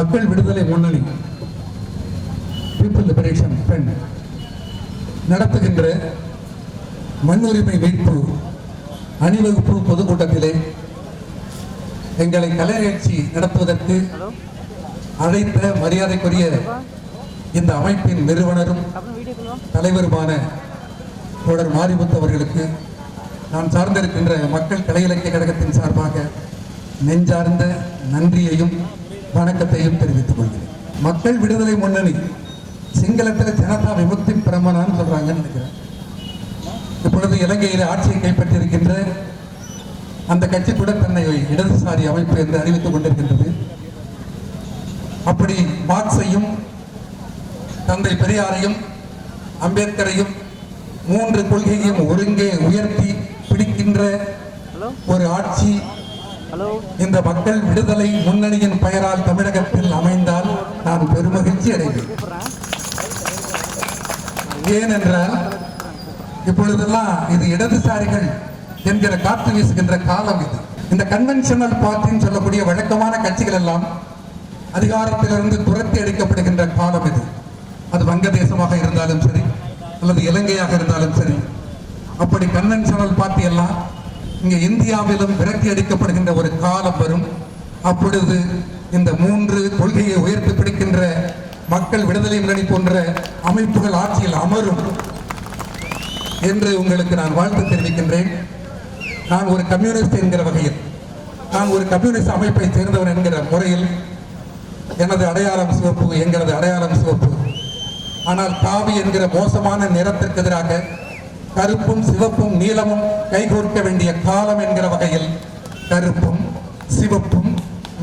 மக்கள் விடுதலை முன்னணி பீப்புள் லிபரேஷன் ஃப்ரண்ட் நடத்துகின்ற மண்ணுரிமை மீட்பு அணிவகுப்பு பொதுக்கூட்டத்திலே எங்களை கலை நிகழ்ச்சி நடத்துவதற்கு அழைத்த மரியாதைக்குரிய இந்த அமைப்பின் நிறுவனரும் தலைவருமான தோழர் மாரிமுத்து அவர்களுக்கு நான் சார்ந்திருக்கின்ற மக்கள் கலை இலக்கிய கழகத்தின் சார்பாக நெஞ்சார்ந்த நன்றியையும் வணக்கத்தையும் தெரிவித்துக் கொள்கிறேன். மக்கள் விடுதலை முன்னணி சிங்களத்தில் ஜனதா விமுக்தி பிரமணான்னு சொல்றாங்கன்னு நினைக்கிறேன். இப்பொழுது இலங்கையில் ஆட்சியை கைப்பற்றியிருக்கின்ற அந்த கட்சி கூட தன்னை இடதுசாரி அமைப்பு என்று அறிவித்துக் கொண்டிருக்கின்றது. அப்படி மார்க்ஸையும் தந்தை பெரியாரையும் அம்பேத்கரையும் மூன்று கொள்கையையும் ஒருங்கே உயர்த்தி பிடிக்கின்ற ஒரு ஆட்சி இந்த மக்கள் விடுதலை முன்னணியின் பெயரால் தமிழகத்தில் அமைந்தால் நான் பெருமகிழ்ச்சி அடைவேன். ஏனென்றால் இப்பொழுதெல்லாம் இது இடதுசாரிகள் என்கிற காற்று வீசுகின்ற காலம் இது. இந்த கன்வென்ஷனல் பார்ட்டின்னு சொல்லக்கூடிய வழக்கமான கட்சிகள் எல்லாம் அதிகாரத்திலிருந்து துரத்தி அடிக்கப்படுகின்ற காலம் இது. அது வங்கதேசமாக இருந்தாலும் சரி அல்லது இலங்கையாக இருந்தாலும் சரி, அப்படி கன்வென்ஷனல் பார்ட்டி எல்லாம் இங்கே இந்தியாவிலும் விரட்டி அடிக்கப்படுகின்ற ஒரு காலம் வரும். அப்பொழுது இந்த மூன்று கொள்கையை உயர்த்தி பிடிக்கின்ற மக்கள் விடுதலை முன்னணி போன்ற அமைப்புகள் ஆட்சியில் அமரும் என்று உங்களுக்கு நான் வாழ்த்து தெரிவிக்கின்றேன். நான் ஒரு கம்யூனிஸ்ட் என்கிற வகையில், நான் ஒரு கம்யூனிஸ்ட் அமைப்பை சேர்ந்தவன் என்கிற முறையில் எனது அடையாளம் சிவப்பு, எங்களது அடையாளம் சிவப்பு. ஆனால் காவி என்கிற மோசமான நிறத்திற்கு எதிராக கருப்பும் சிவப்பும் நீலமும் கைகோர்க்க வேண்டிய காலம் என்கிற வகையில் கருப்பும் சிவப்பும்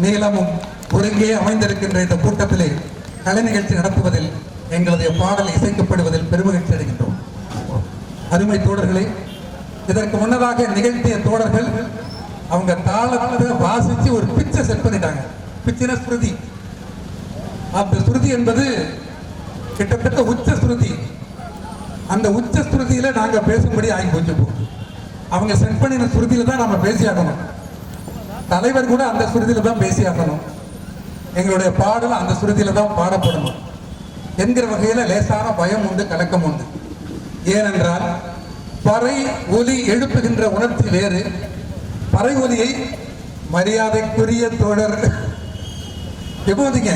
நீலமும் ஒருங்கே அமைந்திருக்கின்ற இந்த கூட்டத்திலே கலை நிகழ்ச்சி நடத்துவதில் எங்களுடைய பாடல் இசைக்கப்படுவதில் பெருமகிழ்ச்சி அடைகின்றோம். அருமை தோழர்களே, இதற்கு முன்னதாக நிகழ்த்திய தோழர்கள் அவங்க தாளத்தை வாசிச்சு ஒரு பிச்சை செட் பண்ணிட்டாங்க. பிச்சின ஸ்ருதி, அந்த ஸ்ருதி என்பது கிட்டத்தட்ட உச்ச ஸ்ருதி. அந்த உச்ச ஸ்ருதியில நாங்க பேசும்படி ஆகி போச்சு. அவங்க செட் பண்ணின ஸ்ருதியில தான் நம்ம பேசியாகணும். தலைவர் கூட அந்த ஸ்ருதியில தான் பேசியாகணும். எங்களுடைய பாடல் அந்த ஸ்ருதியில தான் பாடப்படணும் என்கிற வகையில லேசான பயம் உண்டு, கலக்கம் உண்டு. ஏனென்றால் பறை ஒலி எழுப்புகின்ற உணர்ச்சி வேறு. பறை ஒலியை மரியாதைக்குரிய தோழர் எப்போதீங்க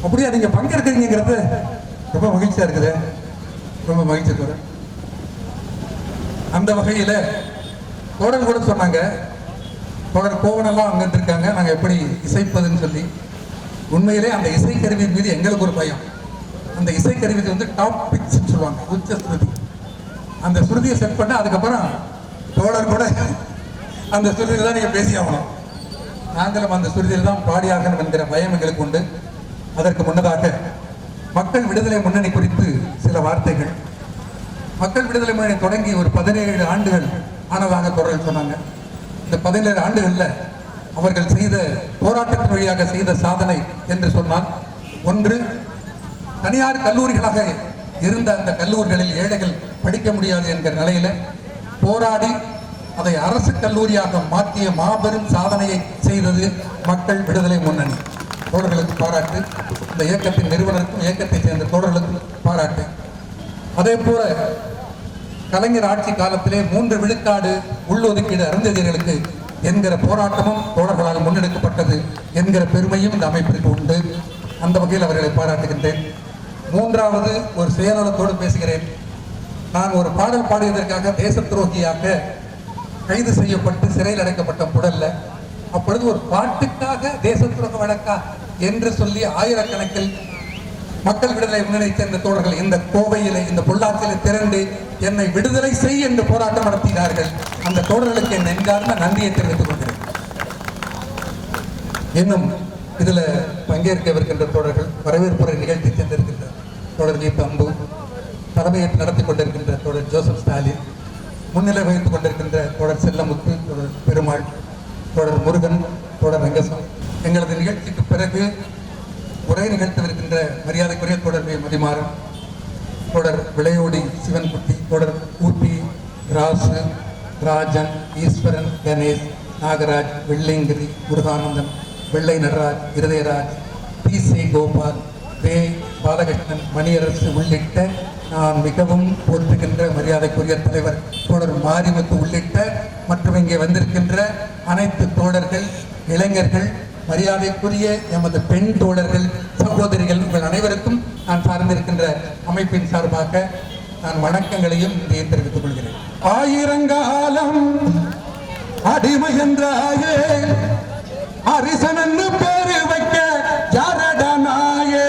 அப்படியா நீங்க பங்கெடுக்கிறீங்கிறது ரொம்ப மகிழ்ச்சியா இருக்குது. ரொம்ப மகிழ்ச்சி தோழர். அந்த வகையில தோழர் கூட சொன்னாங்க, தோழர் கோவனெல்லாம் அங்க இருக்காங்க, நாங்க எப்படி இசைப்பதுன்னு சொல்லி. உண்மையிலே அந்த இசைக்கருவியின் மீது எங்களுக்கு ஒரு பயம். அந்த இசைக்கருவி வந்து டாப் பிட்ச் சொல்லுவாங்க, உச்ச ஸ்ருதி. அந்த ஸ்ருதியை செட் பண்ண அதுக்கப்புறம் தோழர் கூட அந்த ஸ்ருதியில் தான் நீங்க பேசி ஆகணும், நாங்களும் அந்த ஸ்ருதியில் தான் பாடியாகணும் என்கிற பயம் எங்களுக்கு உண்டு. அதற்கு முன்னதாக மக்கள் விடுதலை முன்னணி குறித்து சில வார்த்தைகள். மக்கள் விடுதலை முன்னணி தொடங்கி ஒரு 17 ஆண்டுகள் ஆனதாக தோழர்கள் சொன்னாங்க. இந்த 17 ஆண்டுகள்ல அவர்கள் செய்த போராட்டத்தின் வழியாக செய்த சாதனை என்று சொன்னால், ஒன்று, தனியார் கல்லூரிகளாக இருந்த அந்த கல்லூரிகளில் ஏழைகள் படிக்க முடியாது என்கிற நிலையில போராடி அதை அரசு கல்லூரியாக மாற்றிய மாபெரும் சாதனையை செய்தது மக்கள் விடுதலை முன்னணி. தோழர்களுக்கு பாராட்டு. இந்த இயக்கத்தின் நிறுவனருக்கும் இயக்கத்தை சேர்ந்த தோழர்களுக்கும் பாராட்டு. அதே போல கலைஞர் ஆட்சி காலத்திலே 3 விழுக்காடு உள்ளொதுக்கீடு அருந்ததியர்களுக்கு என்கிற போராட்டமும் தோழர்களால் முன்னெடுக்கப்பட்டது என்கிற பெருமையும் இந்த அமைப்பிற்கு உண்டு. அந்த வகையில் அவர்களை பாராட்டுகின்றேன். மூன்றாவது, ஒரு சுயநலத்தோடு பேசுகிறேன். நான் ஒரு பாடல் பாடியதற்காக தேச துரோகியாக கைது செய்யப்பட்டு சிறையில் அடைக்கப்பட்ட புடல்ல, அப்பொழுது ஒரு பாட்டுக்காக தேச துரோக வழக்கா என்று சொல்லி ஆயிரக்கணக்கில் மக்கள் விடுதலை முன்னணி சேர்ந்த தோழர்கள் இந்த கோவையிலே, இந்த பொள்ளாச்சியிலே திரண்டு என்னை விடுதலை செய் என்று போராட்டம் நடத்தினார்கள். அந்த தோழர்களுக்கு என் நெஞ்சார்ந்த நன்றியை தெரிவித்துக் கொள்கிறேன். இன்னும் இதுல பங்கேற்கவிருக்கின்ற தோழர்கள், வரவேற்புரை நிகழ்ச்சி சென்றிருக்கின்ற தோழர் ஜி பம்பு, தலைமையேற்று நடத்தி கொண்டிருக்கின்ற தோழர் ஜோசப் ஸ்டாலின், முன்னிலை வகித்துக் கொண்டிருக்கின்ற தோழர் செல்லமுத்து, தோழர் பெருமாள், தோழர் முருகன், தோழர் ரங்கசாமி. எங்களது நிகழ்ச்சிக்கு பிறகு உரை நிகழ்த்தவிருக்கின்ற மரியாதைக்குரிய தோழர் மதிமாறன், தோழர் விளையோடி சிவன்குட்டி, தோழர் ஊட்டி ராசு, ராஜன், ஈஸ்வரன், கணேஷ், நாகராஜ், வெள்ளைங்கிரி, முருகானந்தன், வெள்ளை நடராஜ், இருதயராஜ், பி.சி. கோபால், வே. பாலகிருஷ்ணன், மணியரசு உள்ளிட்ட நான் மிகவும் போற்றுகின்ற மரியாதைக்குரிய தலைவர் தோழர் மாரிமுத்து உள்ளிட்ட மற்றும் இங்கே வந்திருக்கின்ற அனைத்து தோழர்கள், இளைஞர்கள், மரியாதைக்குரிய எமது பெண் தோழர்கள், சகோதரிகள், உங்கள் அனைவருக்கும் நான் சார்ந்திருக்கின்ற அமைப்பின் சார்பாக நான் வணக்கங்களையும் இங்கே தெரிவித்துக் கொள்கிறேன். ஆயிரங்காலம் அடிமை என்றாயே, அரிசன் என்று பேரு வைக்க யாரடா நாயே.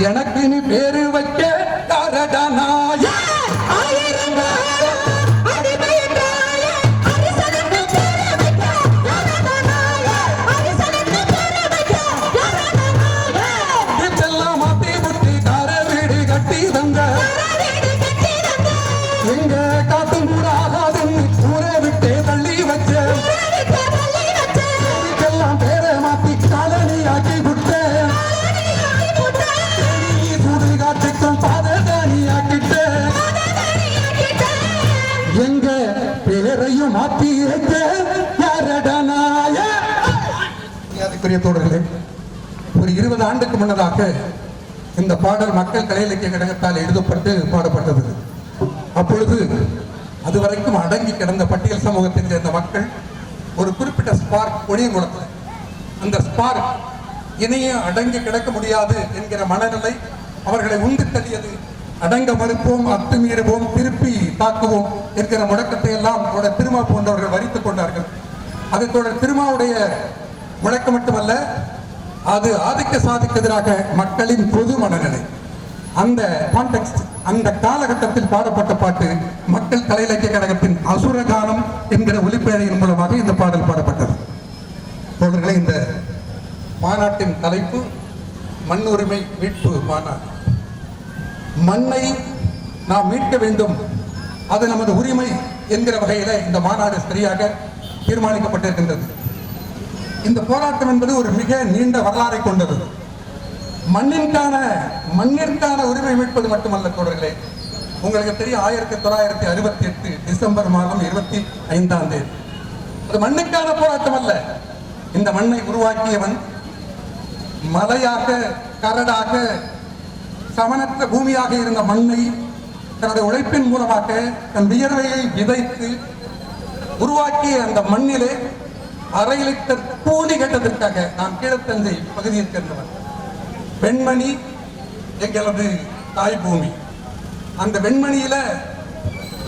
எனக்கு நீ பேரு வைக்க யாரடா நாயே. இதெல்லாம் மாத்தி புத்தி கார வீடு கட்டி தந்த எங்க காத்தும் கூட ஆகாதுன்னு ஊரை விட்டே தள்ளி வச்ச இதுக்கெல்லாம் பேரை மாத்தி காலனி ஆக்கி விட்ட எங்க பேரையும் மாற்றி தோழர்களே, ஒரு 20 ஆண்டுக்கு முன்னதாக இந்த பாடல் மக்கள் கலை இலக்கிய கழகத்தால் எழுதப்பட்டு பாடப்பட்டது. அப்பொழுது அதுவரைக்கும் அடங்கி கிடந்த பட்டியல் சமூகத்தைச் சேர்ந்த மக்கள் ஒரு குறிப்பிட்ட ஸ்பார்க் ஒளியங்குளத்தில், அந்த ஸ்பார்க் இணைய அடங்கி கிடக்க முடியாது என்கிற மனநிலை அவர்களை உண்டு தள்ளியது. அடங்க மறுப்போம், அத்துமீறுவோம், திருப்பி தாக்குவோம் என்கிற முழக்கத்தை எல்லாம் தோழர் திருமா போன்றவர்கள் வரித்துக் கொண்டார்கள். அது தோழர் திருமாவுடைய முழக்கம் மட்டுமல்ல, அது ஆதிக்க சாதிக்கு எதிராக மக்களின் பொது மனநிலை. அந்த கான்டெக்ஸ்ட், அந்த காலகட்டத்தில் பாடப்பட்ட பாட்டு மக்கள் கலை இலக்கிய கழகத்தின் அசுரகானம் என்கிற ஒலிப்பேழையின் மூலமாக இந்த பாடல் பாடப்பட்டது. தோழர்களே, இந்த மாநாட்டின் தலைப்பு மண்ணுரிமை மீட்பு மாநாடு. மண்ணை நாம் மீட்க வேண்டும், அது நமது உரிமை என்கிற வகையில இந்த மாநாடு சரியாக தீர்மானிக்கப்பட்டிருக்கின்றது. இந்த போராட்டம் என்பது ஒரு மிக நீண்ட வரலாறை கொண்டது. மண்ணிற்கான உரிமை மீட்பது மட்டுமல்ல தோழர்களே, உங்களுக்கு தெரியும் 1968 டிசம்பர் மாதம் 25ஆம் தேதி அது மண்ணுக்கான போராட்டம் அல்ல. இந்த மண்ணை உருவாக்கியவன் மலையாக, கரடாக, சமனற்ற பூமியாக இருந்த மண்ணை தன்னுடைய உழைப்பின் மூலமாக தன் வியர்வையை விதைத்து உருவாக்கிய அந்த மண்ணிலே 1/2 லிட்டர் கூலி கட்டத்திற்காக நாம் கீழத்தஞ்சை பகுதியில் சேர்ந்தவர் வெண்மணி எங்களது தாய் பூமி. அந்த வெண்மணியில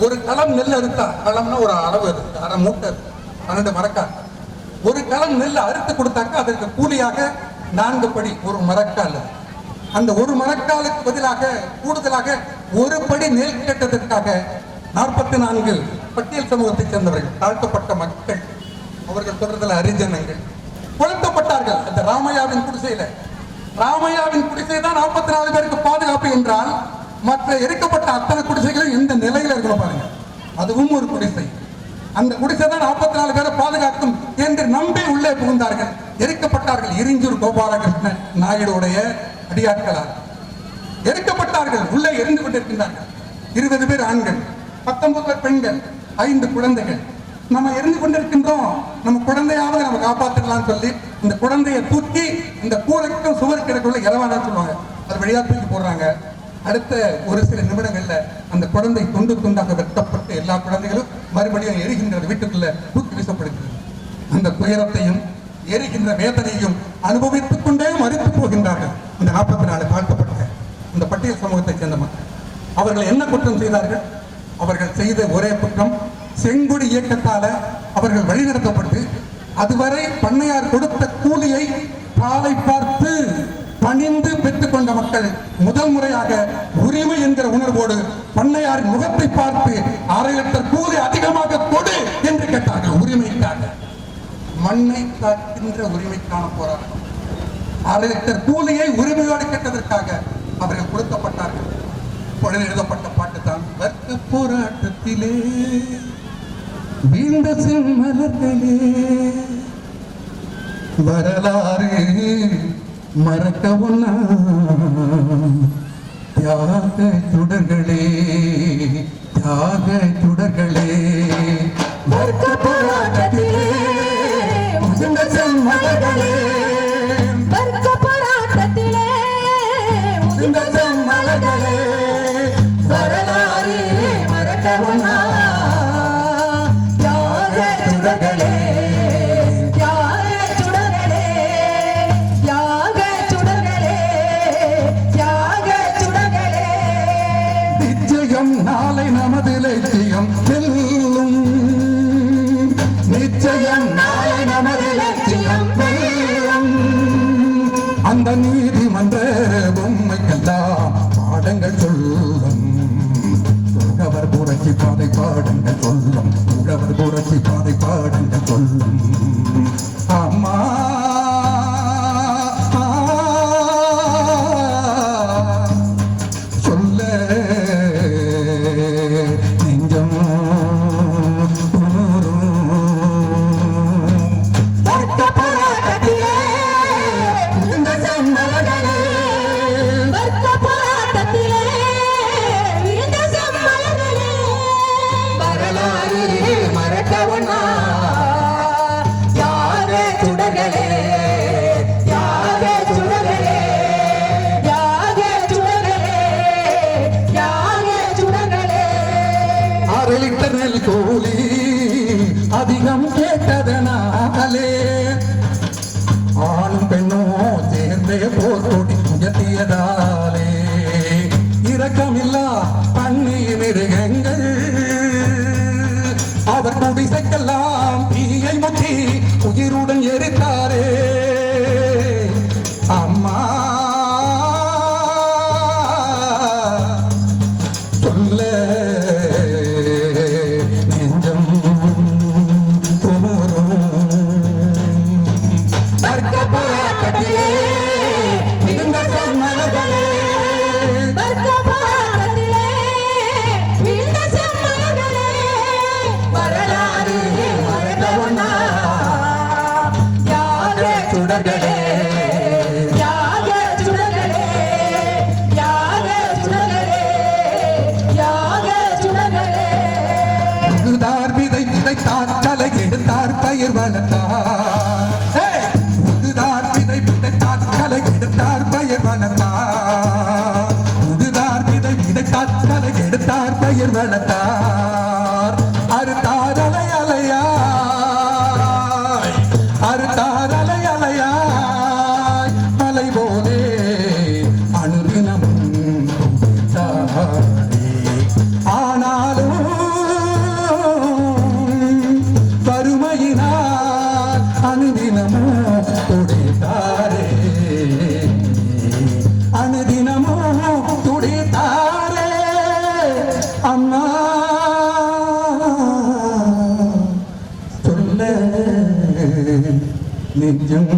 ஒரு களம் நெல் அறுத்தா, களம்னா ஒரு அளவு, 1/2 மூட்டை 12 மரக்கால், ஒரு களம் நெல் அறுத்து கொடுத்தாக்க அதற்கு கூலியாக 4 படி ஒரு மரக்கால். அந்த ஒரு மரக்காலுக்கு பதிலாக கூடுதலாக ஒரு படி நெல் கேட்டதற்காக 44 பட்டியல் சமூகத்தைச் சேர்ந்தவர்கள், தாழ்த்தப்பட்ட மக்கள், அவர்கள் தொடர்தல் ஹரிஜனங்கள் கொளுத்தப்பட்டார்கள். அந்த ராமையாவின் குடிசையில, ராமையாவின் குடிசை தான் 44 பேருக்கு பாதுகாப்பு என்றால், மற்ற எரிக்கப்பட்ட அத்தனை குடிசைகளும் எந்த நிலையில இருக்கணும் பாருங்க. அதுவும் ஒரு குடிசை. அந்த குடிசை தான் 44 பேரை பாதுகாக்கும் என்று நம்பி உள்ளே புகுந்தார்கள், எரிக்கப்பட்டார்கள். எரிஞ்சூர் கோபாலகிருஷ்ணன் நாயுடைய அடியாட்களால் எரிக்கப்பட்டார்கள், உள்ளே எரிந்து கொண்டிருக்கின்றார்கள். 20 பேர் ஆண்கள், 19 பேர் பெண்கள், 5 குழந்தைகள். நம்ம எரிந்து கொண்டிருக்கின்றோம், நம்ம குழந்தையாவது நம்ம காப்பாற்றலாம் சொல்லி இந்த குழந்தையை தூக்கி இந்த கூரைக்கும் சுவருக்கிடக்குள்ள இறவான சொல்லுவாங்க, அது வழியா தூக்கி போடுறாங்க. அடுத்த ஒரு சில நிமிடங்கள்ல அந்த குழந்தை துண்டு துண்டாக வெட்டப்பட்டு எல்லா குழந்தைகளும் மறுபடியும் எரிகின்றது, வீட்டுக்குள்ள தூக்கி வீசப்படுகிறது. அந்த துயரத்தையும் எரிகின்ற வேதனையும் அனுபவித்துக் கொண்டே மறித்து போகின்றார்கள் இந்த 44 தாழ்த்தப்பட்ட இந்த பட்டியல் சமூகத்தைச் சேர்ந்த மக்கள். அவர்கள் என்ன குற்றம் செய்தார்கள்? அவர்கள் செய்த ஒரே குற்றம், செங்கொடி இயக்கத்தால அவர்கள் வழிநடத்தப்பட்டு அதுவரை பண்ணையார் கொடுத்த கூலியை காலை பார்த்து பணிந்து பெற்றுக் கொண்ட மக்கள் முதல் முறையாக உரிமை என்கிற உணர்வோடு பண்ணையாரின் முகத்தை பார்த்து 1/2 லிட்டர் கூலி அதிகமாக கொடு என்று கேட்டார்கள். உரிமைக்காக, மண்ணை காக்கின்ற உரிமைக்கான போராட்டம். 1/2 லிட்டர் கூலியை உரிமையோடு கேட்டதற்காக அவர்கள் கொடுக்கப்பட்டார்கள். பொழுது எழுதப்பட்ட பாட்டு தான், வர்க்க போராட்டத்திலே வீழ்ந்த செம்மலர்களே வரலாறு மறக்கவும் தியாக சுடர்களே, தியாக சுடர்களே, வர்க்க போராட்டத்திலே வீழ்ந்த செம்மலர்களே, வர்க்க போராட்டத்திலே வீழ்ந்த செம்மலர்களே வரலாறு மறக்கவும் தியாக சுடர்களே, நாளை நமது லட்சியம் வெல்லும், நிச்சயம் நாளை நமது லட்சியம் வெல்லும். அந்த நீதிமன்ற பொம்மைக்கெல்லாம் பாடங்கள் சொல்லும், உழவர் புரட்சி பாதை பாடங்கள் சொல்லும், உழவர் புரட்சி பாதை பாடங்கள் சொல்லும். அம்மா கூலி அதிகம் கேட்டதனாலே ஆணும் பெண்ணும் சேர்ந்தே போர் கொடி உயர்த்தியதாலே இரக்கமில்லா பன்னீர் மிருகங்கள் அவர் குடிசைக்கெல்லாம் தீயை முற்றி உயிருடன் எரித்தாரே. அம்மா சொல்ல எடுத்தார் பயிர் வளர்த்தார், உதுதார் விதை விதைத்தார் கலை எடுத்தார் பயிர் வளர்த்தார், உதுதார் விதை விதைத்தார் கலை எடுத்தார் பயிர் வளர்த்தார். அறுத்தார் அலை அலையாய், அறுத்தார் அலை அலையாய், மலை போலே அனுதினமும் துடித்தாரே. ஆனாலும் அனுதினமோ துடித்தாரே, அனுதினமோ துடித்தாரே. அம்மா சொல்ல நெஞ்சம்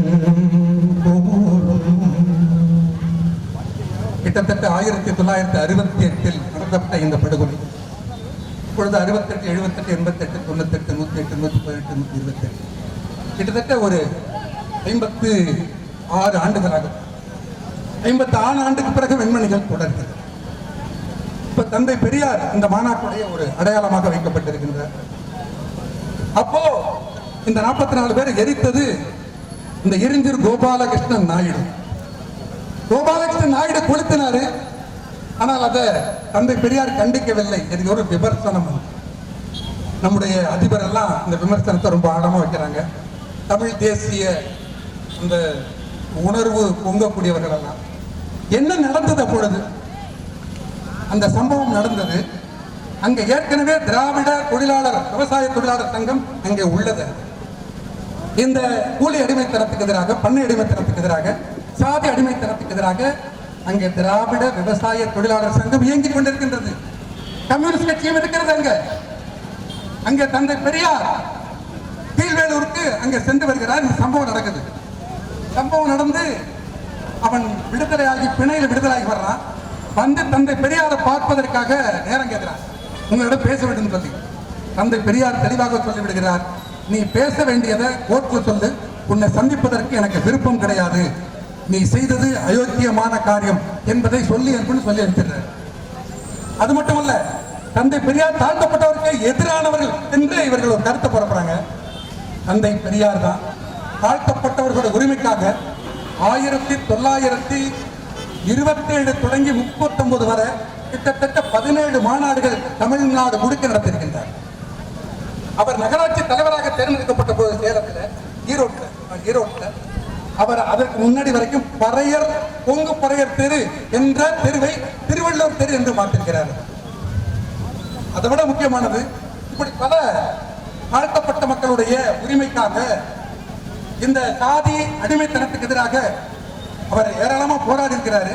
கிட்டத்தட்ட 1968 நடத்தப்பட்ட இந்த படுகொலை இப்பொழுது 68, 78, 88, 98, 108, 118, 128 கிட்டத்தட்ட ஒரு 56 ஆண்டுகளாக 56 ஆண்டுக்கு பிறகு வெண்மணிகள் தொடர்கிறது. இப்ப தந்தை பெரியார் இந்த மாநாட்டுடைய ஒரு அடையாளமாக வைக்கப்பட்டிருக்கின்றார். அப்போ இந்த 44 பேர் எரித்தது இந்த எரிஞ்சூர் கோபாலகிருஷ்ணன் நாயுடு. கோபாலகிருஷ்ணன் நாயுடு கொளுத்தினாரு. ஆனால் அதை தந்தை பெரியார் கண்டிக்கவில்லை. இது ஒரு விமர்சனம். நம்முடைய அதிபர் எல்லாம் இந்த விமர்சனத்தை ரொம்ப ஆழமா வைக்கிறாங்க. தமிழ் தேசிய அந்த உணர்வு பொங்கக்கூடியவர்கள் எல்லாம் என்ன நடந்தது அப்பொழுது? அந்த சம்பவம் நடந்தது. அங்க ஏற்கனவே திராவிட தொழிலாளர் விவசாய தொழிலாளர் சங்கம் அங்கே உள்ளது. இந்த கூலி அடிமைத்தனத்துக்கு எதிராக, பண்ணை அடிமைத்தனத்துக்கு எதிராக, சாதி அடிமைத்தனத்துக்கு எதிராக அங்கே திராவிட விவசாய தொழிலாளர் சங்கம் இயங்கிக் கொண்டிருக்கின்றது. கம்யூனிஸ்ட் கட்சியும் இருக்கிறது. அங்கே தந்தை பெரியார் கீழ்வேலூருக்கு அங்கே சென்று வருகிறார். இந்த சம்பவம் நடக்குது. சம்பவம் நடந்து அவன் விடுதலையாகி பிணையில் விடுதலையாகி வர்றான். வந்து தந்தை பெரியாரை பார்ப்பதற்காக நேரம் கேட்கிறான். உங்களிடம் பேச வேண்டும் சொல்லி தந்தை பெரியார் தெளிவாக சொல்லிவிடுகிறார், நீ பேச வேண்டியதை கோர்ட்டில் சொல்லு, உன்னை சந்திப்பதற்கு எனக்கு விருப்பம் கிடையாது, நீ செய்தது அயோக்கியமான காரியம் என்பதை சொல்லி என்று சொல்லி அனுப்பிடுறார். அது மட்டுமல்ல, தந்தை பெரியார் தாழ்த்தப்பட்டவருக்கு எதிரானவர்கள் என்று இவர்கள் ஒரு கருத்தை புறப்படுறாங்க. தந்தை பெரியார் தான் தாழ்த்தப்பட்டவர்களுடைய உரிமைக்காக 1927 தொடங்கி 39 வரை கிட்டத்தட்ட 17 மாநாடுகள் தமிழ்நாடு முழுக்க நடத்தியிருக்கின்றார். அவர் நகராட்சி தலைவராக தேர்ந்தெடுக்கப்பட்ட போது சேலத்தில், ஈரோட்டில் அவர் அதற்கு முன்னாடி வரைக்கும் பறையர், பொங்கு பறையர் தெரு என்ற தெருவை திருவள்ளுவர் தெரு என்று மாற்றிருக்கிறார். அதை விட முக்கியமானது, இப்படி பல தாழ்த்தப்பட்ட மக்களுடைய உரிமைக்காக, இந்த சாதி அடிமைத்தனத்துக்கு எதிராக அவர் ஏராளமா போராடி இருக்கிறாரு.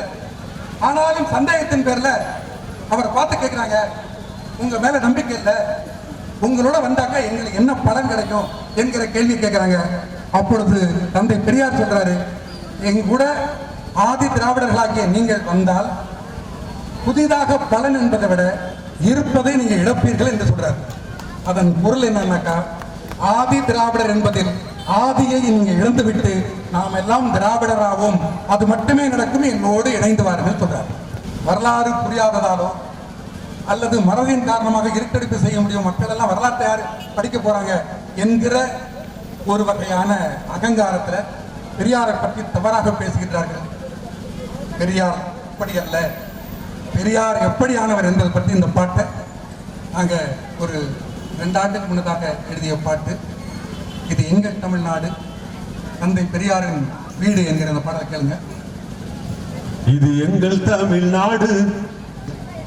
ஆனாலும் சந்தேகத்தின் பேர்ல அவர் பார்த்து கேட்கிறாங்க, உங்க மேல நம்பிக்கை இல்லை, உங்களோட வந்தாக்க எங்களுக்கு என்ன பலன் கிடைக்கும் என்கிற கேள்வி கேட்கிறாங்க. அப்பொழுது தந்தை பெரியார் சொல்றாரு, எங்க கூட ஆதி திராவிடர்களாகிய நீங்கள் வந்தால் புதிதாக பலன் என்பதை விட இருப்பதை நீங்க இழப்பீர்கள் என்று சொல்றாரு. அதன் பொருள் என்னன்னாக்கா, ஆதி திராவிடர் என்பதில் ஆதியை நீங்க இழந்துவிட்டு நாம் எல்லாம் திராவிடராகவும் அது மட்டுமே நடக்கும், என்னோடு இணைந்து வாருங்கள் சொல்றார். வரலாறு புரியாததாலோ அல்லது மறதியின் காரணமாக இருட்டடிப்பு செய்ய முடியும், மக்கள் எல்லாம் வரலாற்றை யார் படிக்க போறாங்க என்கிற ஒரு வகையான அகங்காரத்துல பெரியாரை பற்றி தவறாக பேசுகின்றார்கள். பெரியார் அப்படி அல்ல, பெரியார் எப்படியானவர் என்பதை பற்றி இந்த பாட்டை நாங்க ஒரு 2 ஆண்டுக்கு முன்னதாக எழுதிய பாட்டு. இது எங்கள் தமிழ்நாடு, தந்தை பெரியாரின் வீடு என்கிற அந்த பாடலை கேளுங்க. இது எங்கள் தமிழ்நாடு,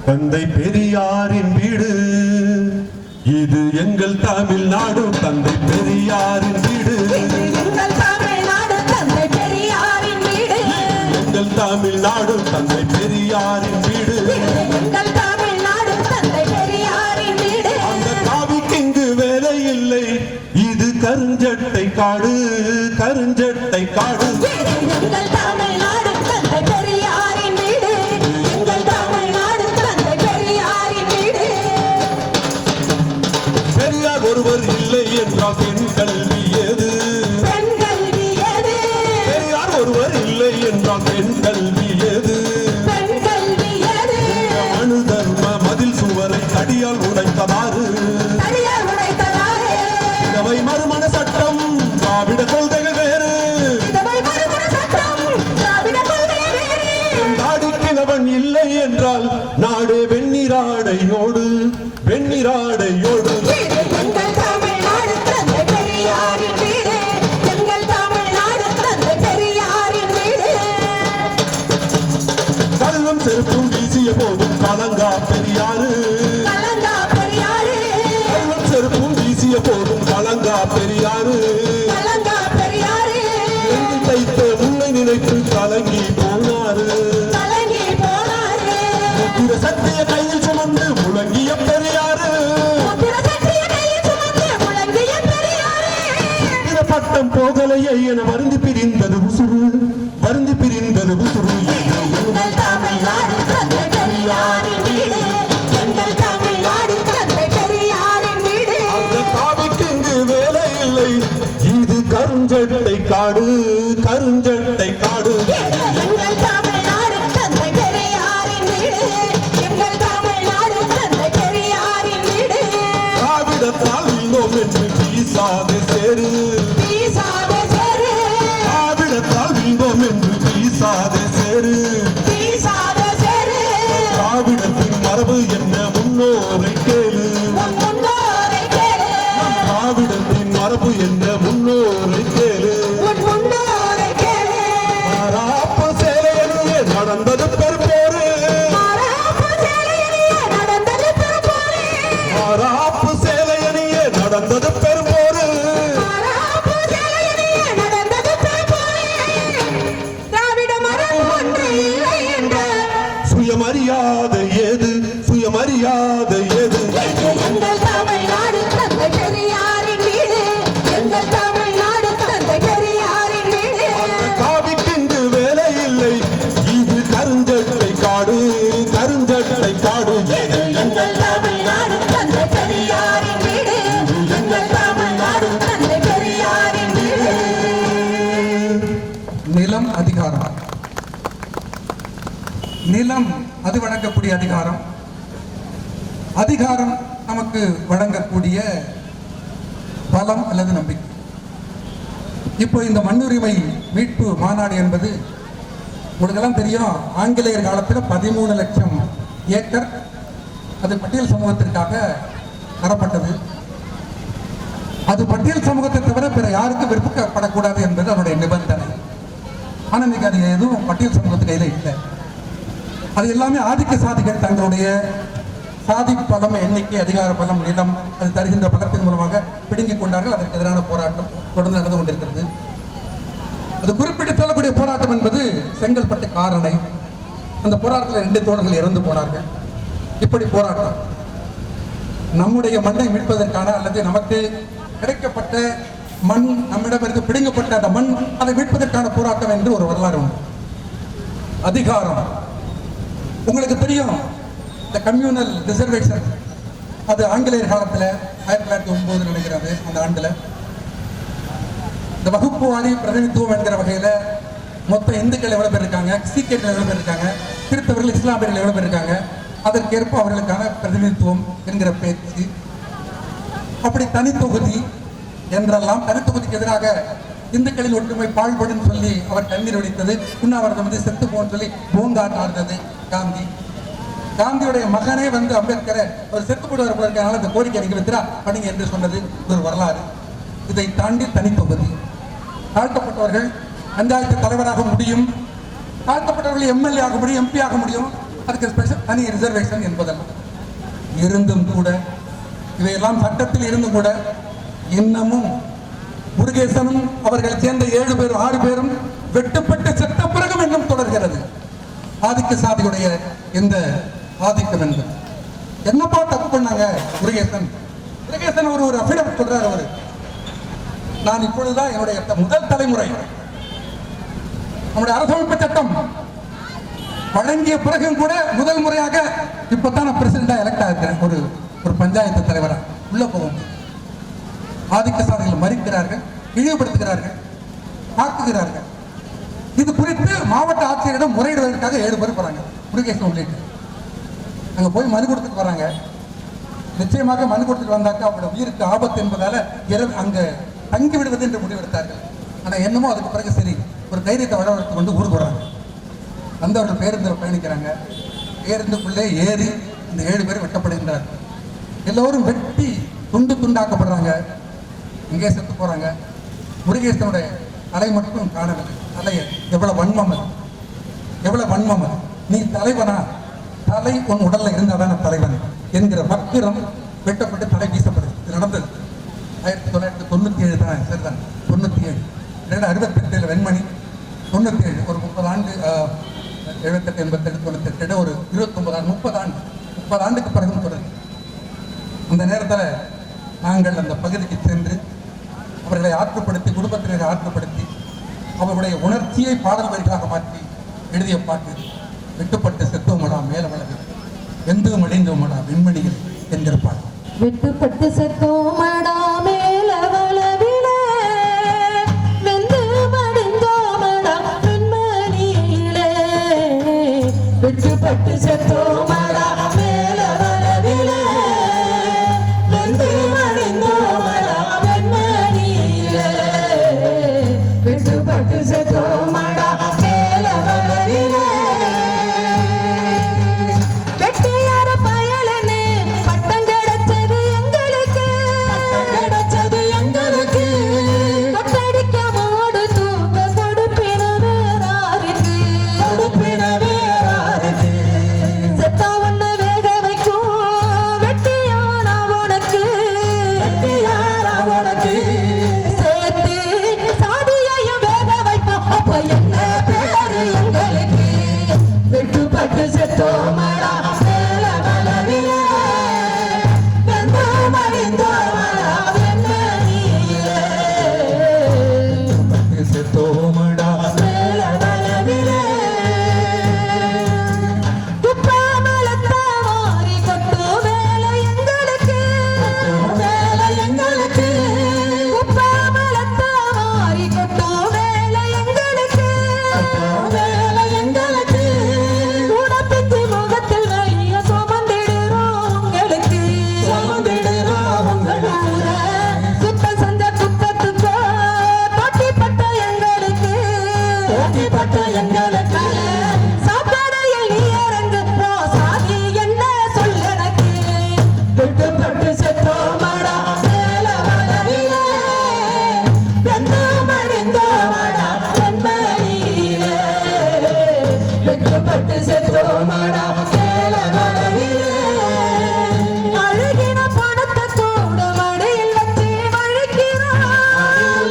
தந்தை பெரியாரின் வீடு. இது எங்கள் தமிழ்நாடு, தந்தை பெரியாரின் வீடு. எங்கள் தமிழ்நாடு தந்தை பெரியாரின் வீடு. எங்கள் தமிழ்நாடு, தந்தை பெரியாரின் வீடு. எங்கள் தமிழ்நாடு தந்தை பெரியாரின் வீடு. அந்த காவிக்கு இங்கு வேலை இல்லை, இது கருஞ்சட்டை காடு, கருஞ்சட்டை காடு. எங்கள் தமிழ்நாடு தந்தை பெரியாரின் வீடு. எங்கள் தமிழ்நாடு தந்தை பெரியாரின் வீடு. பெரியார் ஒருவர் இல்லை என்றால் பெண் கல்வி ஏது? பெண் கல்வி ஏது? பெரியார் ஒருவர் இல்லை என்றால் பெண் கல்வி ஏது? பெண் கல்வி ஏது? மனு தர்ம மதில் சுவரை தடியால் உடைத்ததாறு, தனியார் உடைத்ததாரே. இவை மறுமண சட்டம், திராவிட கொள்கைகள் வேறு. இதவை மறுமண சட்டம், திராவிட கொள்கை வேறு. நாடிக்கிழவன் இல்லை என்றால் நாடே வெண்ணிராடையோடு, வெண்ணிராடையோடு. எங்கள் தமிழ்நாடு தந்தை பெரியாரின் வீடு. எங்கள் தமிழ்நாடு தந்தை பெரியாரின் வீடு. கல்வம் செருப்பும் வீசிய போதும் கலங்கா பெரியாறு, கலங்கா பெரியாரு. கல்வம் செருப்பும் வீசிய போதும் கலங்கா பெரியாறு. கலங்கா பெரியாரு. நெஞ்சில் தைத்த முன்னை நினைத்து கலங்கி போனாரு. கலங்கி போனாரு. முத்திர சக்திய கையில் சுமந்து முழங்கிய பெரியாறு. முத்திர சக்திய கையில் சுமந்து முழங்கிய பெரியாரு. இந்த பட்டம் போகலையே என வருந்தி பிரிந்தது உசுறு, வருந்தி பிரிந்தது உசுறு. எங்கள் தமிழ்நாடு தந்தை பெரியாரின் வீடு. எங்கள் தமிழ்நாடு தந்தை பெரியாரின் வீடு. அந்த காவிக்கு இங்கு வேலை இல்லை, இது கருஞ்சட்டை காடு, கருஞ்சட்டை காடு. எங்கள் தமிழ்நாடு தந்தை பெரியாரின் வீடு. எங்கள் தமிழ்நாடு தந்தை பெரியாரின் வீடு. திராவிடத்தால் வீழ்ந்தோம் என்று வீசாதே சேரு, வீசாதே சேரு. திராவிடத்தால் வீழ்ந்தோம் என்று வீசாதே சேரு. வீசாதே சேரு. திராவிடத்தின் மரபு என்ன முன்னோரை கேளு, உன் முன்னோரை கேளு. திராவிடத்தின் மரபு என்ன முன்னோரை கேளு. உன் முன்னோரை கேளு. அதிகாரம். நிலம் அது வழங்கக்கூடிய அதிகாரம். அதிகாரம் நமக்கு வழங்கக்கூடிய பலம் அல்லது நம்பிக்கை. இப்போ இந்த மண்ணுரிமை மீட்பு மாநாடு என்பது உங்களுக்கெல்லாம் தெரியும். ஆங்கிலேயர் காலத்தில் 13 லட்சம் ஏக்கர் அது பட்டியல் சமூகத்திற்காக தரப்பட்டது. அது பட்டியல் சமூகத்தை தவிர பிற யாருக்கும் விற்கப்படக்கூடாது என்பது அவருடைய நிபந்தனை. ஆனால் இன்னைக்கு அது எதுவும் பட்டியல் சமூகத்து கையில் இல்லை. அது எல்லாமே ஆதிக்க சாதிகள் தங்களுடைய சாதி பலம், எண்ணிக்கை, அதிகார பலம், நிலம் அது தருகின்ற பலத்தின் மூலமாக பிடுங்கிக் கொண்டார்கள். அதற்கு எதிரான போராட்டம் தொடர்ந்து நடந்து கொண்டிருக்கிறது. அது குறிப்பிட்டு சொல்லக்கூடிய போராட்டம் என்பது செங்கல்பட்டு காரணை. அந்த போராட்டத்தில் 2 தோழர்கள் இறந்து போனார்கள். இப்படி போராட்டம் நம்முடைய மண்ணை மீட்பதற்கான அல்லது நமக்கு கிடைக்கப்பட்ட மண், நம்மிடமிருந்து பிடுங்கப்பட்ட அந்த மண், அதை மீட்பதற்கான போராட்டம் என்று ஒரு வரலாறு உண்டு. அதிகாரம் உங்களுக்கு தெரியும். இந்த கம்யூனல் ரிசர்வேஷன் அது ஆங்கிலேயர் காலத்தில் 1909 நினைக்கிறது. அந்த ஆண்டுல இந்த வகுப்பு வாரி பிரதிநிதித்துவம் என்கிற வகையில மொத்த இந்துக்கள் எவ்வளவு பேர் இருக்காங்க, சீக்கியர்கள் எவ்வளவு பேர் இருக்காங்க, கிறிஸ்தவர்கள், இஸ்லாமியர்கள் எவ்வளவு பேர் இருக்காங்க, அதற்கேற்ப அவர்களுக்கான பிரதிநிதித்துவம் என்கிற பேச்சு. அப்படி தனித்தொகுதி என்றெல்லாம் தனித்தொகுதிக்கு எதிராக இந்துக்களின் ஒற்றுமை பாழ்படும் சொல்லி அவர் கண்ணீர் வடித்தது. உண்ணாவிரதம் வந்து செத்து போன்னு சொல்லி பூங்காட்டு ஆடுறது காந்தி. காந்தியுடைய மகனே வந்து அம்பேத்கரை ஒரு செத்து போடுவார் போயிருக்கனால அந்த கோரிக்கை எனக்கு வித்ரா பண்ணிங்க என்று சொன்னது ஒரு வரலாறு. இதை தாண்டி தனித்தொகுதி. தாழ்த்தப்பட்டவர்கள் பஞ்சாயத்து தலைவராக முடியும், தாழ்த்தப்பட்டவர்கள் எம்எல்ஏ ஆக முடியும், எம்பி ஆக முடியும். அதுக்கு ஸ்பெஷல் தனி ரிசர்வேஷன் என்பதெல்லாம் இருந்தும் கூட, இவையெல்லாம் சட்டத்தில் இருந்தும் கூட இன்னமும் முருகேசனும் அவர்களை சேர்ந்த 7 பேரும் 6 பேரும் வெட்டுப்பட்டு செத்த பிறகும் இன்னும் தொடர்கிறது ஆதிக்க சாதியுடைய இந்த ஆதிக்கம் என்பது. என்னப்பா தப்பு பண்ணாங்க முருகேசன் ஒரு அஃபிடவிட் சொல்றாரு. அவரு, நான் இப்பொழுதுதான் என்னுடைய முதல் தலைமுறை நம்முடைய அரசமைப்பு சட்டம் வழங்கிய பிறகும் கூட முதல் முறையாக இப்பதான் நான் பிரசிடண்டா எலெக்ட் ஆகிறேன். ஒரு பஞ்சாயத்து தலைவரா உள்ள போகும். ஆதிக்க சாதிகள் மறிக்கிறார்கள், இழிவுபடுத்துகிறார்கள், தாக்குகிறார்கள். இது குறித்து மாவட்ட ஆட்சியரிடம் முறையிடுவதற்காக 7 பேர் போறாங்க. முருகேசன் உள்ளிட்டு அங்க போய் மனு கொடுத்துட்டு வராங்க. நிச்சயமாக மனு கொடுத்துட்டு வந்தாக்கா அவங்களோட உயிருக்கு ஆபத்து என்பதால அங்க தங்கி விடுவது என்று முடிவெடுத்தார்கள். ஆனா என்னமோ அதுக்கு பிறகு சரி ஒரு தைரியத்தை வரவழைத்து கொண்டு ஊருக்கு வராங்க. வந்து அவர்கள் பேருந்தில் பயணிக்கிறாங்க. பேருந்துக்குள்ளே ஏறி இந்த 7 பேர் வெட்டப்படுகின்றார்கள். எல்லோரும் வெட்டி துண்டு துண்டாக்கப்படுறாங்க. இங்கே செத்து போறாங்க. முருகேசனுடைய தலை மட்டும் காணவில்லை. தலையை எவ்வளவு வன்மம் அது, எவ்வளவு வன்மம் அது. நீ தலைவனா? தலை உன் உடல்ல இருந்தாதான தலைவன் என்கிற வக்கிரம் வெட்டப்பட்டு தலை வீசப்படுது. இது நடந்தது 1997 தான். சரிதான், 97. 1968 வெண்மணி, 97 ஒரு 30 ஆண்டு, 78, 88, 98, ஒரு 29 ஆண்டு, 30 ஆண்டுக்கு பிறகும் தொடர்ந்து. அந்த நேரத்தில் நாங்கள் அந்த பகுதிக்கு சென்று அவர்களை ஆற்றுப்படுத்தி, குடும்பத்தினரை ஆற்றுப்படுத்தி, அவர்களுடைய உணர்ச்சியை பாடல் வரிகளாக மாற்றி எழுதிய பாட்டு வெட்டுப்பட்டு செத்தோமடா மேலவளவில் வெந்து மடிந்தோமடா வெண்மணிகள் என்கிற பாட்டு. வெட்டுப்பட்டு செத்தோமடா மேலவளவில வெந்து மடிந்தோமடா வெண்மணியிலே, வெட்டுப்பட்டு செத்தோமடா மேலவளவில வெந்து மடிந்தோமடா வெண்மணியிலே, வெட்டுப்பட்டு செத்தோமடா மேலவளவில. வெட்டியார பயலனே பட்டம் கிடைச்சது எங்களுக்கு, கொட்டடிக்க மாடு தூக்க கொடுப்பின வேறாருக்கு, செத்தா ஒண்ணு வேக வைக்கும் வெட்டியானா உனக்கு, சேர்த்து சாதியையும் வேக வைப்போம். போட்டி போட்டு எங்களுக்கு சாப்பாடையில் நீ இறங்கு போ சாதி என்ன சொல்லனக்கு விட்டுப்பட்டு செத்தோமாடா மேல வளவிலே வெந்தோம் அழிந்தோமாடா வெண்மணியிலே விட்டுப்பட்டு செத்தோமாடா மேல வளவிலே அழுகின பணத்தை கூட மடியில்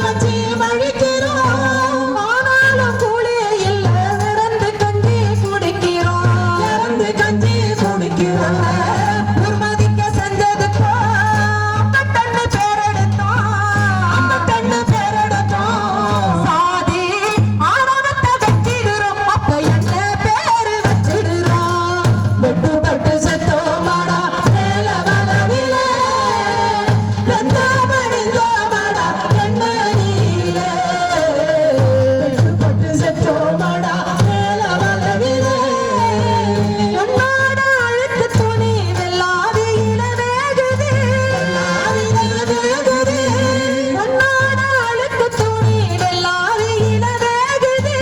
வச்சு வழிக்கிறோம் ஆனாலும் கூலி இல்ல நடந்து கஞ்சி குடிக்கிறோம் உர்மதிக்க செஞ்சதுக்கோ அந்த கண்ணு பேரெடுத்தோம் சாதி ஆணவத்தை வச்சிடுறோம் அப்ப என்ன பேரு வச்சிடுறோம் வெட்டுப்பட்டு செத்தோமாடா மேல வளவிலே வெந்தமணிந்தோமாடா வெண்மணியிலே வெட்டுப்பட்டு செத்தோமாடா மேல வளவிலே உன்னோட அழுக்கு துணி வெள்ளாவியில வேகுது உன்னோட அழுக்கு துணி வெள்ளாவியில வேகுது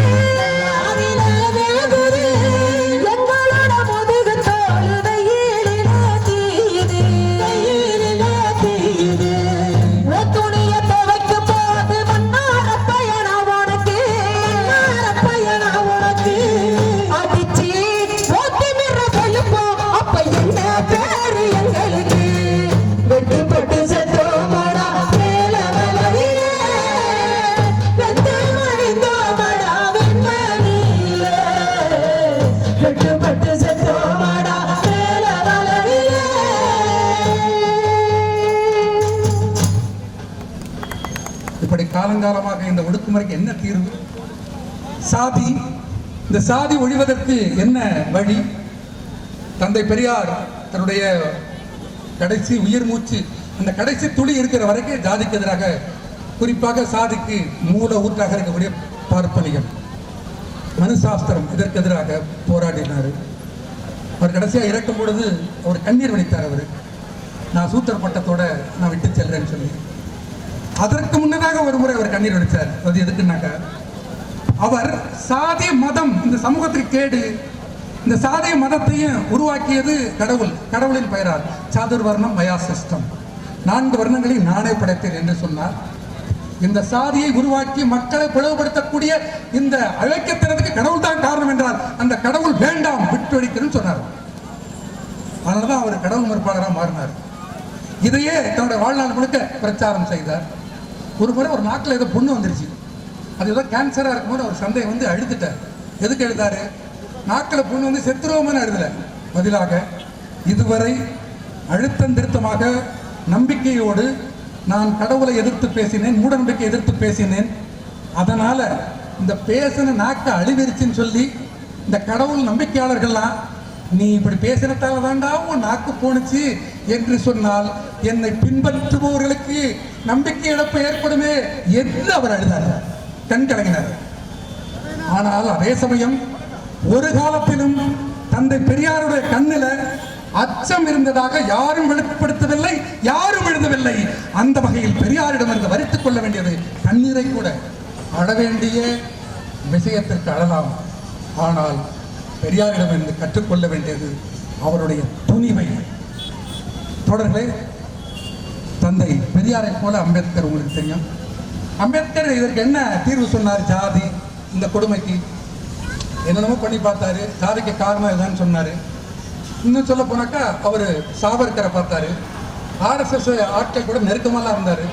எங்களோட முதுகு தோல் வெயிலில தீயுது துணிய துவைக்கும் போது மன்னார பயணம் உனக்கு அடிச்சு ஓட்டி மிர கொழுப்போம் அப்ப என்ன பேரு எங்களுக்கு வெட்டுப்பட்டு செத்தோமாடா மேல வளவிலே வெந்தமணிந்தோமாடா வெண்மணியிலே வெட்டுப்பட்டு செத்தோமாடா மேல வளவிலே இப்படி காலங்காலமாக இந்த ஒடுக்குமுறைக்கு என்ன தீர்வு? சாதி, இந்த சாதி ஒழிவதற்கு என்ன வழி? தந்தை பெரியார் தன்னுடைய கடைசி உயிர் மூச்சு, அந்த கடைசி துளி இருக்கிற வரைக்கும் ஜாதிக்கு எதிராக, குறிப்பாக சாதிக்கு மூல ஊற்றாக இருக்கக்கூடிய பார்ப்பனியம், மனுசாஸ்திரம், இதற்கு எதிராக போராடினார். அவர் கடைசியாக இறக்கும் பொழுது அவர் கண்ணீர் வடித்தார். அவர் நான் சூத்திர பட்டத்தோட நான் விட்டு செல்றேன்னு சொல்லி. அதற்கு முன்னதாக ஒரு முறை அவர் கண்ணீர் வடித்தார். அது எதுக்குன்னாக்கா, அவர் சாதி மதம் இந்த சமூகத்துக்கு கேடு, இந்த சாதிய மதத்தையும் உருவாக்கியது கடவுள், கடவுளின் பெயரால் சாதுர்வர்ணம் மயா சிஸ்டம், 4 வர்ணங்களை நானே படைத்தேன் என்று சொன்னார். இந்த சாதியை உருவாக்கி மக்களை பிளவுபடுத்தக்கூடிய இந்த அழைக்கத்தினத்துக்கு கடவுள் தான் காரணம் என்றால் அந்த கடவுள் வேண்டாம், விட்டு ஒழிக்கணும்னு சொன்னார். அதனாலதான் அவர் கடவுள் மறுப்பாளராக மாறினார். இதையே தன்னுடைய வாழ்நாள் முழுக்க பிரச்சாரம் செய்தார். ஒரு முறை ஒரு நாட்டில் ஏதோ புண்ணு வந்துருச்சு, அது ஏதோ கேன்சராக இருக்கும்போது அவர் சந்தேகம் வந்து அழுதுட்டார். எதுக்கு எழுதாரு? நாக்கில் புண்ணு வந்து செத்துருவோம்னு எழுதல, பதிலாக இதுவரை அழுத்தம் திருத்தமாக நம்பிக்கையோடு நான் கடவுளை எதிர்த்து பேசினேன், மூட நம்பிக்கை எதிர்த்து பேசினேன், அதனால இந்த பேசின நாக்க அழிவிருச்சுன்னு சொல்லி இந்த கடவுள் நம்பிக்கையாளர்கள்லாம் நீ இப்படி பேசினத்தால தாண்டா உன் நாக்கு போணுச்சு என்று சொன்னால் என்னை பின்பற்றுபவர்களுக்கு நம்பிக்கை இழப்பு ஏற்படுமே என்று அவர் அழுதார், கண் கலங்கினார். ஆனால் அதே சமயம் ஒரு காலத்திலும் தந்தை பெரியாருடைய கண்ணில அச்சம் இருந்ததாக யாரும் வெளிப்படுத்தவில்லை, யாரும் எழுதவில்லை. அந்த வகையில் பெரியாரிடம் இருந்து வரித்துக் கொள்ள வேண்டியது கண்ணீரை கூட, அழ வேண்டிய விஷயத்திற்கு அழலாம். ஆனால் பெரியாரிடம் இருந்து கற்றுக்கொள்ள வேண்டியது அவருடைய துணிவை. தொடர்களே, தந்தை பெரியாரை போல அம்பேத்கர் உங்களுக்கு தெரியும். அம்பேத்கர் இதற்கு என்ன தீர்வு சொன்னார்? ஜாதி இந்த கொடுமைக்கு என்னென்னமோ பண்ணி பார்த்தாரு, ஜாதிக்கு காரணம் இதுதான் சொன்னாரு. இன்னும் சொல்ல போனாக்கா அவர் சாவர்கரை பார்த்தாரு, ஆர்எஸ்எஸ் ஆட்கள் கூட நெருக்கமெல்லாம் இருந்தார்.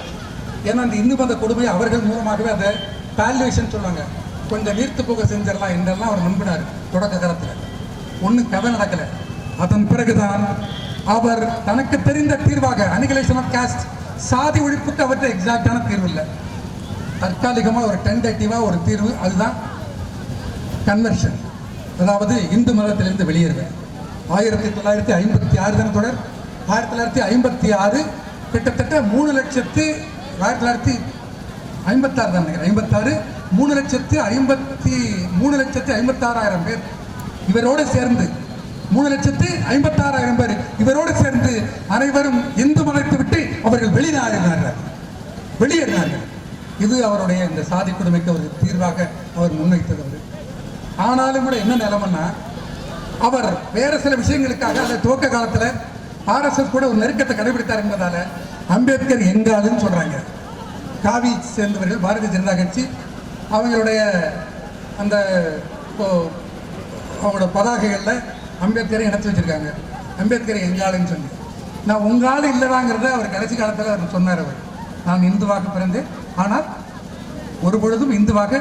ஏன்னா அந்த இந்து மத கொடுமையை அவர்கள் மூலமாகவே அதை பால்வேஷன் சொல்லுவாங்க, கொஞ்சம் நீர்த்து போக செஞ்சிடலாம் என்றெல்லாம் அவர் நம்பினார். தொடக்க காலத்தில் ஒன்றும் கதை நடக்கலை. அதன் பிறகுதான் அவர் தனக்கு தெரிந்த தீர்வாக அனிகலேஷன் ஆஃப் காஸ்ட், சாதி ஒழிப்புக்கு அவற்றை எக்ஸாக்டான தீர்வு இல்லை, தற்காலிகமாக ஒரு டென்டேட்டிவாக ஒரு தீர்வு, அதுதான் கன்வர்ஷன், அதாவது இந்து மதத்திலிருந்து வெளியேறுவேன். 1956 தானே தொடர், 1956 கிட்டத்தட்ட 3,56,000 தான் நினைக்கிறேன், 56 3,53,56,000 பேர் இவரோடு சேர்ந்து 3,56,000 பேர் இவரோடு சேர்ந்து அனைவரும் இந்து மதத்தை விட்டு அவர்கள் வெளியேறினார்கள். இது அவருடைய இந்த சாதி கொடுமைக்கு ஒரு தீர்வாக அவர் முன்வைத்தது அவர். ஆனாலும் கூட என்ன நிலைமைன்னா, அவர் வேற சில விஷயங்களுக்காக அந்த துவக்க காலத்தில் ஆர்எஸ்எஸ் கூட ஒரு நெருக்கத்தை கடைபிடித்தார் என்பதால அம்பேத்கர் எங்க ஆளுன்னு சொல்றாங்க. காவி சேர்ந்தவர்கள் பாரதிய ஜனதா கட்சி அவங்களுடைய அந்த அவங்களோட பதாகைகளில் அம்பேத்கரை இணைச்சு வச்சிருக்காங்க. அம்பேத்கரை எங்க ஆளுன்னு சொல்லி. நான் உங்க ஆளு இல்லைதாங்கிறத அவர் கடைசி காலத்தில் அவர் சொன்னார். அவர் நான் இந்துவாக பிறந்தேன், ஆனால் ஒரு பொழுதும் இந்துவாக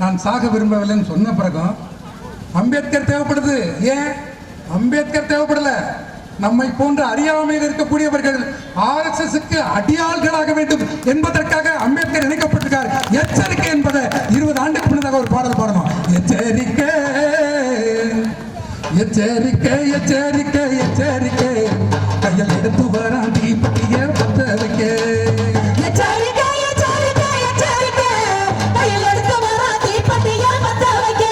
நான் சாக விரும்பவில்லைன்னு சொன்ன பிறகும் அம்பேத்கர் தேவைப்படுது. ஏன் அம்பேத்கர் தேவைப்படல? நம்மை போன்ற அறியாமையில் இருக்கக்கூடியவர்கள் ஆர்எஸ்எஸ்க்கு அடியாள்களாக வேண்டும் என்பதற்காக அம்பேத்கர் இணைக்கப்பட்டிருக்கார். எச்சரிக்கை என்பதை 20 ஆண்டுக்கு முன்னதாக ஒரு பாடல் பாடணும். எச்சரிக்கை எச்சரிக்கை எச்சரிக்கை எச்சரிக்கை, கையில் எடுத்து வரான் தீப்பெட்டிய பத்த வைக்க. எச்சரிக்கை எச்சரிக்கை எச்சரிக்கை, கையில் எடுத்து வரா தீப்பெட்டிய பத்த வைக்க.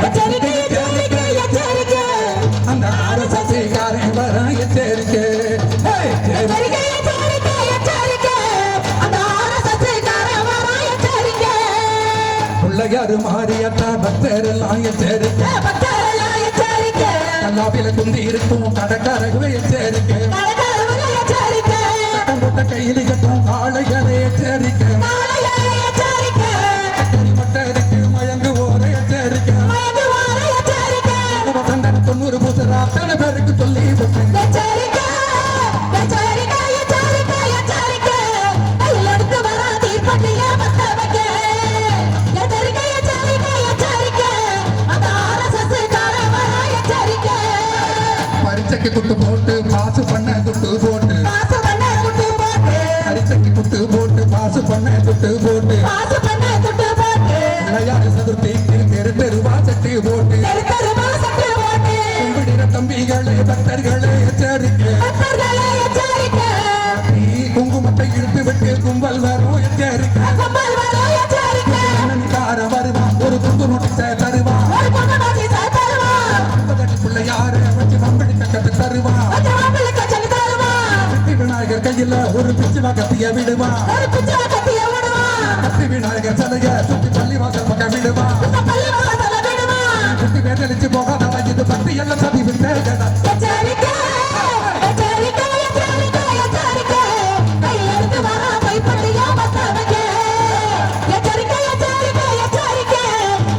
எச்சரிக்கை எச்சரிக்கை எச்சரிக்கை, அந்த ஆர்எஸ்எஸ்காரன் வரான் எச்சரிக்கை. எச்சரிக்கை எச்சரிக்கை எச்சரிக்கை, அந்த ஆர்எஸ்எஸ்காரன் வரா எச்சரிக்கை. பிள்ளையாரு மாறியத்தா பக்தர் எல்லாம் எச்சரிக்கை. பக்தரெல்லாம் எச்சரிக்கை, கல்லாவில குந்தி இருக்கும் கடற்கரை எச்சரிக்கை. கடற்கரை எச்சரிக்கை, போட்ட கையில் கட்டும் காளைகளை எச்சரிக்கை. நாளைய எச்சரிக்கை, மட்டருக்கு மயங்கு ஓர எச்சரிக்கை. மயங்குவார எச்சரிக்கை. 90 பூசரா அத்தனை பேருக்கு சொல்லி விட்டேன். எச்சரிக்கை எச்சரிக்கை எச்சரிக்கை எச்சரிக்கை, கையில் எடுத்து வரா தீப்பெட்டிய பத்த வைக்க. எச்சரிக்கை எச்சரிக்கை எச்சரிக்கை, அந்த ஆர்எஸ்எஸ்காரன் வரா எச்சரிக்கை. பரிச்சைக்கு குட்டு போட்டு பாசு பண்ண துட்டு போட்டு, பாசு பண்ண துட்டு போட்டு, பரிச்சைக்கு குட்டு போட்டு பாசு பண்ண துட்டு போட்டு, பாசு பண்ண துட்டு போட்டு, விளையாடு சதுர்த்திக்கு தெரு தெருவா சட்டி போட்டு, தெரு தெருவா சட்டு போட்டு, கும்பிடுற தம்பிகளே பக்தர்களே எச்சரிக்கை. பக்தர்களே எச்சரிக்கை, நீ குங்குமத்தை இழுத்து விட்டு கும்பல் வரும் எச்சரிக்கை. கும்பல் வரா எச்சரிக்கை. கார வருவான் ஒரு குண்டு நோட்டீஸை தருவான். ஒரு பொண்ணு நோட்டீஸை தருவான், பிள்ளையார வச்சு வம்பிடிக்க கட்டு தருவான். கொஞ்சம் மாப்பிள்ளைக்கு சொல்லி தருவான், கத்தி விநாயகர் கையில ஒரு பிச்சு கத்திய விடுவான். ஒரு பிச்சை கத்திய விடுவான், கத்தி விநாயகர் சிலைய சுத்தி பள்ளிவாசல் பக்கம் விடுவான். இந்த பள்ளிவாசல விடுவான். சுத்தி வேதளிச்சு போகாத இது பத்தி எல்லாம் சதி விட்டேன். எச்சரிக்கை எச்சரிக்கை எச்சரிக்கை எச்சரிக்கை, கையில் எடுத்து வரா கைப்பற்றிய பத்த வைக்க. எச்சரிக்கை எச்சரிக்கை எச்சரிக்கை,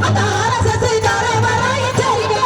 அந்த ஆர்எஸ்எஸ்காரன் வரா எச்சரிக்கை.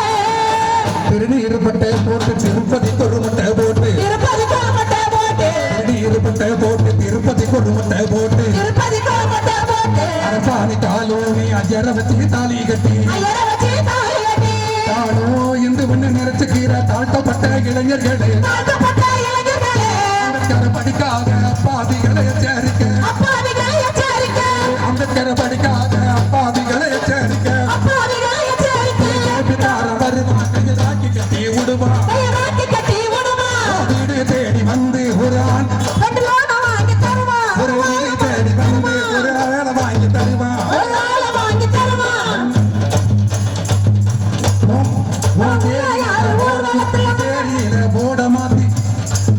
திருநீருப்பட்டை போட்டு திருப்பதி கொழுமட்டை போட்டு, திருப்பதி கோமட்டை போட்டு, திருநீருப்பட்டை போட்டு திருப்பதி கொழுமட்டை போட்டு, திருப்பதி கோமட்டை போட்டு, அரசாணி காலோனி அஜர வச்சு தாலி கட்டி, ஐயரை வச்சு தாலி கட்டி, தானோ இந்து மண்ணு நிறைச்சுக்கிற தாழ்த்தப்பட்ட இளைஞர்களே, தாழ்த்தப்பட்ட இளைஞர்களே, அம்பேத்கரை படிக்காத அப்பாவிகளை எச்சரிக்கை. அப்பாவிகளை எச்சரிக்கை, அம்பேத்கரை படிக்காத அப்பாவிகளை எச்சரிக்கை. அப்பாவிகளை எச்சரிக்கை. பிதார வருவான் கையில் ராக்கி கட்டி விடுவான். கையை ராட்டி கட்டி விடுவான், வீடு தேடி வந்து ஒரு ஆண், 2 லோனை வாங்கி தருவான், ஒரு வீடு தேடி வந்து ஒரு வேலை வாங்கி தருவான். ஒரு ஆளை வாங்கி தருவான். தேடியில போட மாத்தி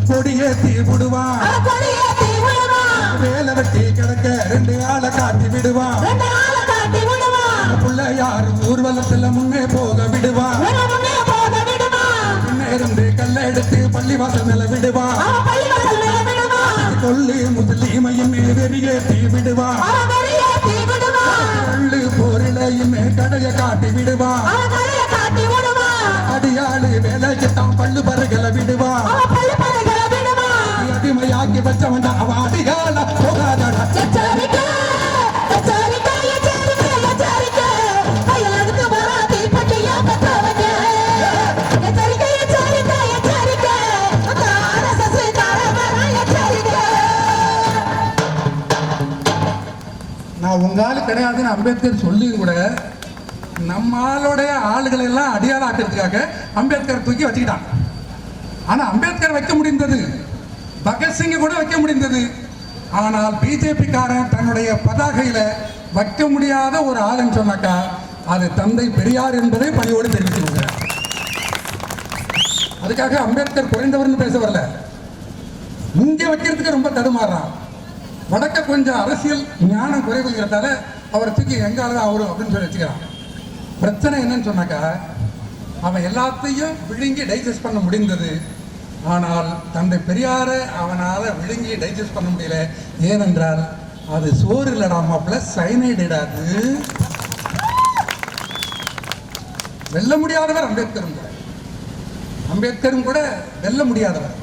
கொடியேத்தி விடுவான். கொடியேத்தி விடுவான், வேலை வெட்டி கிடக்க 2 ஆளை காட்டி விடுவான். 2 ஆளை காட்டி விடுவான், பிள்ளையார் ஊர்வலத்துல முன்னே போக விடுவான். முன்னே போக விடுவான், முன்னே இருந்து கல்லை எடுத்து பள்ளிவாசல் மேல விடுவான். அவன் பள்ளிவாசல் மேல விடுவான், கொல்லி முஸ்லீமையுமே வெறியேற்றி விடுவான். அவன் வெளியேத்தி விடுவான், கொள்ளு போரிலையுமே கடைய காட்டி விடுவான். அவன் கரையை காட்டி விடுவான், அடியாளு வேலைக்கு தான் பல்லு பருகளை விடுவான். அவன் பள்ளி பறகளை விடுவான். அடிமையாக்கி வச்சவன் அவன் அடியாள போகாதடா. எச்சரிக்கை எச்சரிக்கை எச்சரிக்கை எச்சரிக்கை, கையில் எடுத்து வரா தீப்பெட்டிய பத்த வைக்க. எச்சரிக்கை எச்சரிக்கை எச்சரிக்கை, அந்த ஆர்எஸ்எஸ்காரன் வரா எச்சரிக்கை. நான் உங்க ஆளு கிடையாதுன்னு அம்பேத்கர் சொல்லி கூட நம்ம ஆளுடைய ஆளுகளை எல்லாம் அடியாளாக்குறதுக்காக அம்பேத்கர் தூக்கி வச்சுக்கிட்டான். ஆனா அம்பேத்கர் வைக்க முடிந்தது, பகத்சிங் கூட வைக்க முடிந்தது. ஆனால் பிஜேபி காரன் தன்னுடைய பதாகையில வைக்க முடியாத ஒரு ஆளுன்னு சொன்னாக்கா அது தந்தை பெரியார் என்பதை பணியோடு தெரிவித்து கொள்கிறார். அதுக்காக அம்பேத்கர் குறைந்தவர்னு பேச வரல, இங்க வைக்கிறதுக்கு ரொம்ப தடுமாறான். வடக்க கொஞ்சம் அரசியல் ஞானம் குறைவுங்கிறதால அவரை தூக்கி எங்காலும் அவரும் அப்படின்னு சொல்லி வச்சுக்கிறான். பிரச்சனை என்னன்னு சொன்னாக்கா, அவன் எல்லாத்தையும் விழுங்கி டைஜஸ்ட் பண்ண முடிந்தது. ஆனால் தந்தை பெரியாரை அவனால் விழுங்கி டைஜஸ்ட் பண்ண முடியல. ஏனென்றால் அது சோறு இல்லடா மாப்பிள்ள, சைனைடு இடாது. வெல்ல முடியாதவர் அம்பேத்கரும் கூட வெல்ல முடியாதவர்.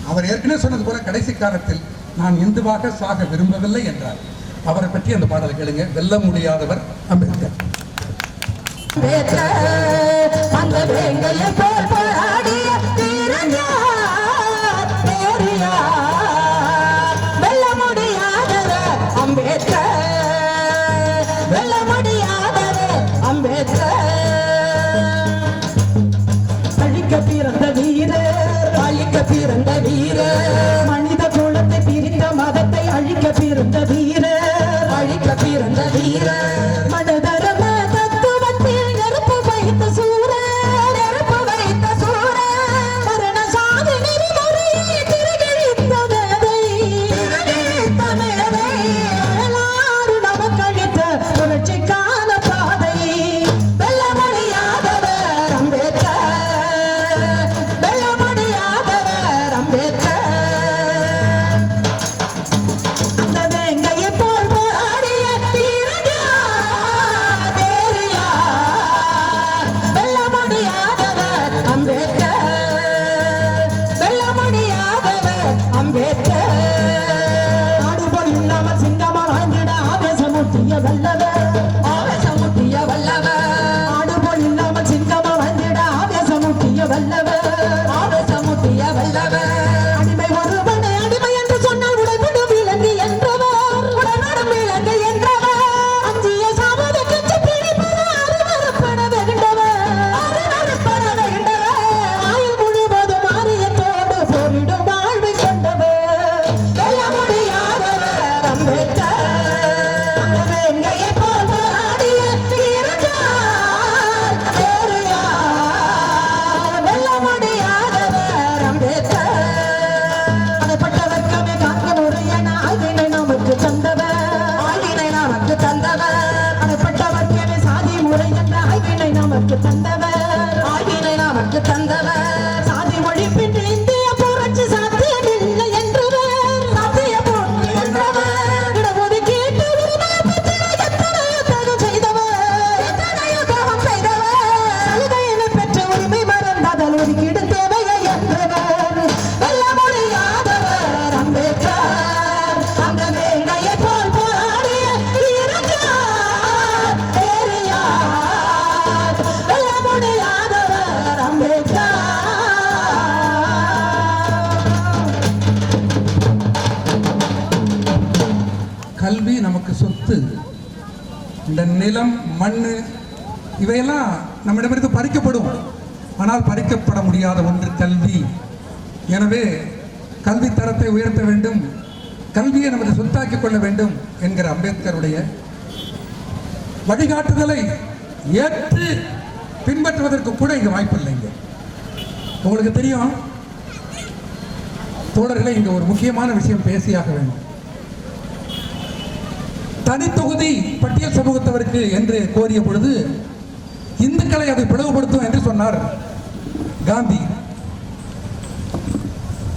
அவர் ஏற்கனவே சொன்னது போல கடைசி காலத்தில் நான் இந்துவாக சாக விரும்பவில்லை என்றார். அவரை பற்றி அந்த பாடலை கேளுங்க. வெல்ல முடியாதவர் அம்பேத்கர். அந்த வேங்கையை போல் போராடிய வீரனார் பெரியார். வெல்ல முடியாதவர் அம்பேத்கர், வெல்ல முடியாதவர் அம்பேத்கர். அழிக்க பிறந்த வீரர், அழிக்க பிறந்த வீரர், மனித குலத்தை பிரிந்த மதத்தை அழிக்க பிறந்த வீரர், அழிக்க பிறந்த வீரர். மனதரம தத்துவத்தில் நெருப்பு வைத்த சூரர், நெருப்பு வைத்த சூரர். மரண சாதி நெறிமுறையை திருகிழித்த மேதை, திருகிழித்த மேதை. வரலாறு நமக்களித்த புரட்சிக்கான பாதை. வெல்ல முடியாதவர் அம்பேத்கர், வெல்ல முடியாதவர் அம்பேத்கர். அந்த வேங்கையை போல் போராடிய வீரனார் பெரியார். வெல்ல முடியாதவர் அம்பேத்கர், வெல்ல முடியாதவர் அம்பேத்கர். நாடுபோல் இல்லாமல் சிங்கமா வாழ்ந்திட ஆவேசமூட்டிய வல்லவர், ஆவேசமூட்டிய வல்லவர். நாடுபோல் இல்லாமல் சிங்கமா வாழ்ந்திட ஆவேசமூட்டிய வல்லவர், ஆவேசமூட்டிய வல்லவர். அடிமை ஒருவனை அடிமை என்று சொன்னால் உடனடும் விலங்கு என்றவர், உடனடும் விலங்கு என்றவர். அஞ்சிய சாவதை கெஞ்சி பிடிப்பது அருவருப்பட வேண்டவர், அருவருப்பட வேண்டவர். ஆயுள் முழுவதும் ஆரியத்தோடு போரிடும் வாழ்வை கொண்டவர். வெல்ல முடியாதவர் அம்பேத்கர். அந்த வேங்கையை போல் போராடிய வீரனார் பெரியார். வெல்ல முடியாதவர் அம்பேத்கர். அதைப்பட்ட வெட்கமே காக்க முறையென ஆகினை நமக்கு தந்தவர், ஆகினை நமக்கு தந்தவர். அதைப்பட்ட வெட்கமே சாதி முறை என்ற ஆகினை நமக்கு தந்தவர், ஆகினை நமக்கு தந்தவர். சாதி ஒழிப்பின்றி இந்திய புரட்சி சாத்தியமில்லை என்றவர், சாத்தியமில்லை என்றவர். இடஒதுக்கீட்டு உரிமை பெற்ற எத்தனையோ தியாகம் செய்தவர், எத்தனையோ தியாகம் செய்தவர். சலுகையினை பெற்ற உரிமை மறந்ததால் ஒதுக்கீடு தேவையை என்றவர். வெல்ல முடியாதவர் அம்பேத்கர். அந்த வேங்கையை போல் போராடிய வீரனார் பெரியார். வெல்ல முடியாதவர் அம்பேத்கர். கல்வி நமக்கு சொத்து. இந்த நிலம், மண் இவையெல்லாம் நம்மிடமிருந்து பறிக்கப்படும். ஆனால் பறிக்கப்பட முடியாத ஒன்று கல்வி. எனவே கல்வி தரத்தை உயர்த்த வேண்டும், கல்வியை நமது சொத்தாக்கிக் கொள்ள வேண்டும் என்கிற அம்பேத்கருடைய வழிகாட்டுதலை ஏற்று பின்பற்றுவதற்கு கூட இங்கே வாய்ப்பு இல்லைங்க. உங்களுக்கு தெரியும் தோழர்களே, இங்கே ஒரு முக்கியமான விஷயம் பேசியாக வேண்டும். தனித்தொகுதி பட்டியல் சமூகத்தவருக்கு என்று கோரிய பொழுது இந்துக்களை அதை பிளவுபடுத்தும் என்று சொன்னார் காந்தி.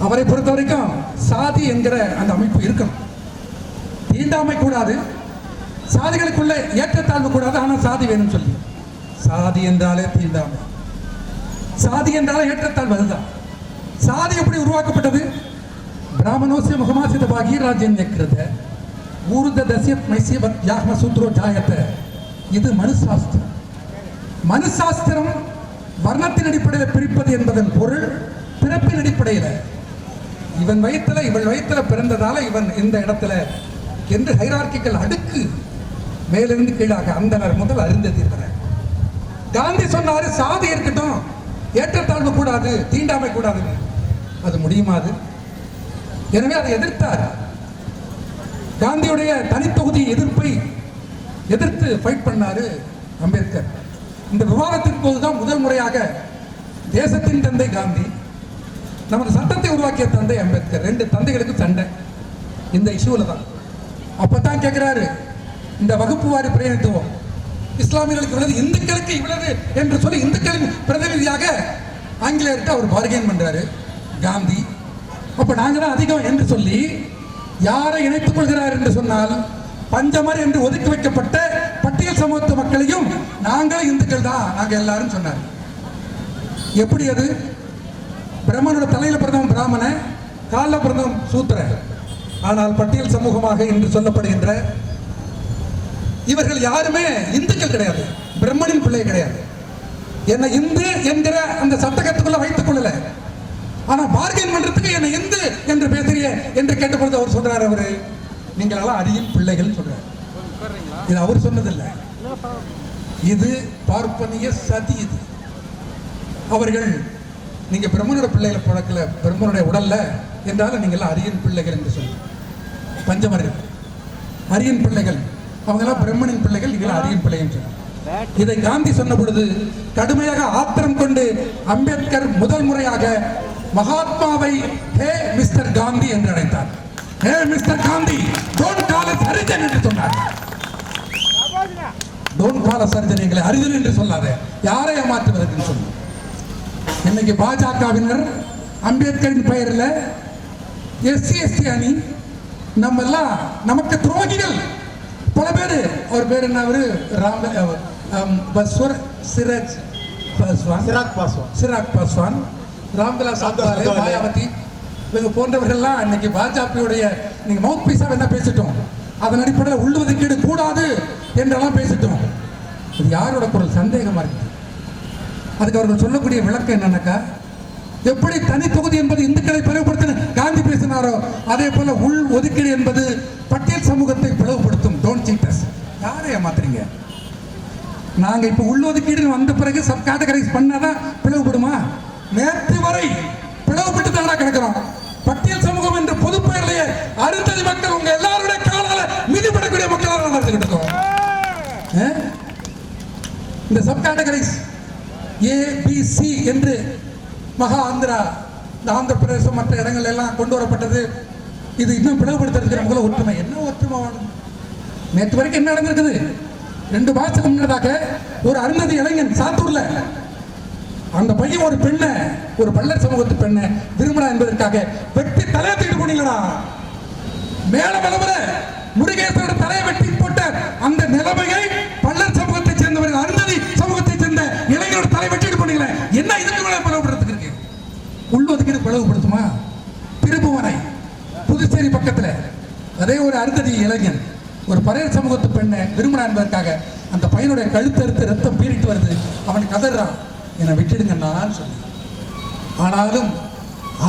அவரை பொறுத்த வரைக்கும் சாதி என்கிற அந்த அமைப்பு இருக்கணும், தீண்டாமை கூடாது, சாதிகளுக்குள்ள ஏற்றத்தாழ்வு கூடாது, ஆனால் சாதி வேணும்னு சொல்லி. சாதி என்றாலே தீண்டாமை, சாதி என்றாலே ஏற்றத்தாழ்வு. அதுதான் சாதி எப்படி உருவாக்கப்பட்டது? பிராமணோசிய முகமாசித பாகீராஜ்யம் நிற்கிறத ஊர்த தசியத் மைசியவத் யாக்ம சூத்ரோ ஜாயத்தை. இது மனுசாஸ்திரம். மனுசாஸ்திரம் வர்ணத்தின் அடிப்படையில் பிரிப்பது என்பதன் பொருள் பிறப்பின் அடிப்படையில். இவன் வயிற்றுல இவள் வயிற்றுல பிறந்ததால இவன் இந்த இடத்துல என்று ஹைரார்க்கிக்கல் அடுக்கு மேலிருந்து கீழாக அந்தனர் முதல் அருந்ததிர் வரை. காந்தி சொன்னாரு சாதி இருக்கட்டும், ஏற்றத்தாழ்வு கூடாது, தீண்டாமை கூடாதுன்னு. அது முடியுமா? அது எனவே அதை எதிர்த்தார். காந்தியுடைய தனித்தொகுதி எதிர்ப்பை எதிர்த்து ஃபைட் பண்ணாரு அம்பேத்கர். இந்த விவாதத்தின் போதுதான் முதல் முறையாக தேசத்தின் தந்தை காந்தி, நமது சட்டத்தை உருவாக்கிய தந்தை அம்பேத்கர், ரெண்டு தந்தைகளுக்கு சண்டை. இந்த இஷ்யூல தான். அப்பதான் கேட்கிறாரு, இந்த வகுப்பு வாரி பிரதிநிதித்துவம் இஸ்லாமியர்களுக்கு இவ்வளவு, இந்துக்களுக்கு இவ்வளவு என்று சொல்லி இந்துக்களின் பிரதிநிதியாக ஆங்கிலேயர்கிட்ட அவர் பார்கெயின் பண்றாரு காந்தி. அப்ப நாங்க தான் அதிகம் என்று சொல்லி யாரை இணைத்துக் கொள்கிறார் என்று சொன்னால் பஞ்சமர் என்று ஒதுக்கி வைக்கப்பட்ட பட்டியல் சமூகத்து மக்களையும் நாங்கள் இந்துக்கள் தான் நாங்க எல்லாரும் சொன்னார். எப்படி அது? பிரம்மனோட தலையில பிறந்தவன் பிராமண, காலில் பிறந்தவன் சூத்திர. ஆனால் பட்டியல் சமூகமாக என்று சொல்லப்படுகின்ற இவர்கள் யாருமே இந்துக்கள் கிடையாது, பிரம்மனின் பிள்ளை கிடையாது. என்னை இந்து என்கிற அந்த சட்டகத்துக்குள்ள வைத்துக் கொள்ளல. ஆனா பார்கெயின் பண்றதுக்கு என்னை இந்து என்று பேசுறிய என்று கேட்டபொழுது அவர் சொல்றாரு, அவரு நீங்கள் எல்லாம் அரியின் பிள்ளைகள் சொல்றாரு. இது அவர் சொன்னதில்லை, இது பார்ப்பனிய சதி. இது அவர்கள் நீங்க பிரம்மனோட பிள்ளைகளை பிறக்கல, பிரம்மனுடைய உடல்ல என்றாலும் நீங்கள் எல்லாம் அரியின் பிள்ளைகள் என்று சொல்லி பஞ்சமர்கள் அரியின் பிள்ளைகள், அவங்க எல்லாம் பிரம்மனின் பிள்ளைகள், நீங்கள் அரியின் பிள்ளைகள் சொன்னார். இதை காந்தி சொன்ன பொழுது கடுமையாக ஆத்திரம் கொண்டு அம்பேத்கர் முதல் முறையாக மகாத்மாவை ஹே மிஸ்டர் காந்தி என்று அழைத்தார். Hey mister Gandhi, don't call us Harijan என்று சொன்னார். டோன்ட் கால் அஸ் ஹரிஜன், எங்களை ஹரிஜன் என்று சொல்லாதே, யாரை ஏமாற்றுவதற்கு சொன்னார். இன்னைக்கு பாஜகவினர் அம்பேத்கரின் பெயரில் எஸ்சி எஸ்டி அணி நம்ம எல்லாம் நமக்கு துரோகிகள் பல பேர். அவர் பேர் என்ன? அவரு சிராக் பாஸ்வான், ராம்விலாஸ் பாஸ்வான், மாயாவதி இவங்க போன்றவர்கள்லாம் இன்னைக்கு பாஜகவுடைய நீங்க மவுத் பீஸா என்ன பேசிட்டோம், அதன் அடிப்படையில் உள்ளுவதுக்கீடு கூடாது என்றெல்லாம் பேசிட்டோம். இது யாரோட குரல்? சந்தேகமா இருக்கு. அதுக்கு அவர்கள் சொல்லக்கூடிய விளக்கம் என்னன்னாக்கா, எப்படி தனி தொகுதி என்பது இந்துக்களை பிளவுபடுத்த காந்தி பேசினாரோ அதே போல உள் ஒதுக்கீடு என்பது பட்டியல் சமூகத்தை பிளவுபடுத்தும். Don't seat as. யாரை ஏமாத்துறீங்க? நாங்க இப்ப உள் ஒதுக்கீடு வந்த பிறகு சப் கேட்டகரைஸ் பண்ணாதான் பிளவுபடுமா? நேற்று வரை பிளவுபட்டு தானா கிடக்கிறோம். பட்டியல் சமூகம் என்ற பொது பெயர்லயே அருந்ததி மக்கள் உங்க எல்லாருடைய காலால மிதிப்படக்கூடிய மக்களாக நடந்துகிட்டு இருக்கோம். இந்த சப் கேட்டகரைஸ் ABC என்று மகா ஆந்திரா, இந்த ஆந்திர பிரதேசம் மற்ற இடங்கள் எல்லாம் கொண்டு வரப்பட்டது. இது இன்னும் பிளவுபடுத்துறதுக்கு நமக்குள்ள ஒற்றுமை என்ன ஒற்றுமை வாழும்? நேற்று வரைக்கும் என்ன நடந்திருக்குது? 2 மாசத்துக்கு முன்னதாக ஒரு அருந்ததி இளைஞன் சாத்தூர்ல அந்த பையன் ஒரு பெண்ணை, ஒரு பள்ளர் சமூகத்து பெண்ணை விரும்பினா என்பதற்காக வெட்டி தலையை தூக்கிட்டு போனீங்களா? மேல விளம்பர முருகேசனோட தலையை வெட்டி போட்ட அந்த நிலைமையை பள்ளர் சமூகத்தை சேர்ந்தவர்கள், அருந்ததி சமூகத்தை சேர்ந்த இளைஞரோட தலை வெட்டிட்டு போனீங்களே, என்ன இதுக்கு மேல பிளவுபடுறதுக்கு இருக்கு? உள்ளொதுக்கீடு பிளவுபடுத்துமா? திருப்புவனை புதுச்சேரி பக்கத்துல அதே ஒரு அருந்ததி இளைஞன் ஒரு பறையர் சமூகத்து பெண்ணை விரும்பினா என்பதற்காக அந்த பையனுடைய கழுத்தறுத்து ரத்தம் பீறிட்டு வருது. அவன் கதறான், என்னை விட்டுடுங்கன்னு சொல்லி. ஆனாலும்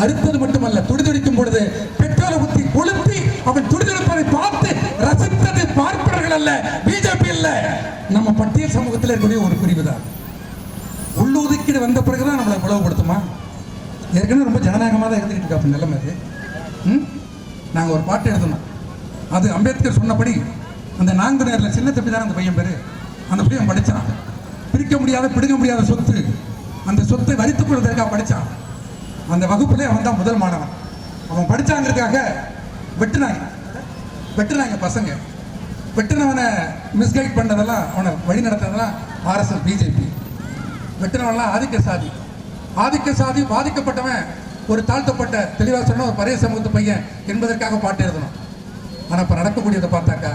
அறுத்தது மட்டுமல்ல, துடிதுடிக்கும் பொழுது பெட்ரோலை ஊற்றி கொளுத்தி அவன் துடிதுடிப்பதை பார்த்து ரசித்தது பார்ப்பவர்கள் அல்ல, பிஜேபி அல்ல, நம்ம பட்டியல் சமூகத்தில் இருக்கக்கூடிய ஒரு பிரிவு தான். உள்ளொதுக்கீடு வந்த பிறகுதான் நம்மளை பிளவுபடுத்துமா? ஏற்கனவே ரொம்ப ஜனநாயகமாக தான் இருந்துகிட்டு இருக்கா அப்படி நிலைமை இது. நாங்கள் ஒரு பாட்டு எழுதணும், அது அம்பேத்கர் சொன்னபடி அந்த நாங்குநேரில் சின்ன தம்பி தான் அந்த பையன் பேர், அந்த பையன் படித்தான். பிரிக்க முடியாத பிடுங்க முடியாத சொத்து, அந்த சொத்தை வரித்துக் கொள்வதற்காக படித்தான். அந்த வகுப்புலேயே அவன் தான் முதல் மாணவன். அவன் படித்தாங்கிறதுக்காக வெட்டுனாங்க பசங்க. வெட்டினவனை மிஸ்கைட் பண்ணதெல்லாம், அவனை வழி நடத்துறதெல்லாம் RSS பிஜேபி. வெட்டினவன்லாம் ஆதிக்க சாதி பாதிக்கப்பட்டவன், ஒரு தாழ்த்தப்பட்ட தெளிவாக சொன்ன ஒரு பறைய சமூகத்து பையன் என்பதற்காக பாட்டு எழுதணும். ஆனால் இப்போ நடக்கக்கூடியதை பார்த்தாக்கா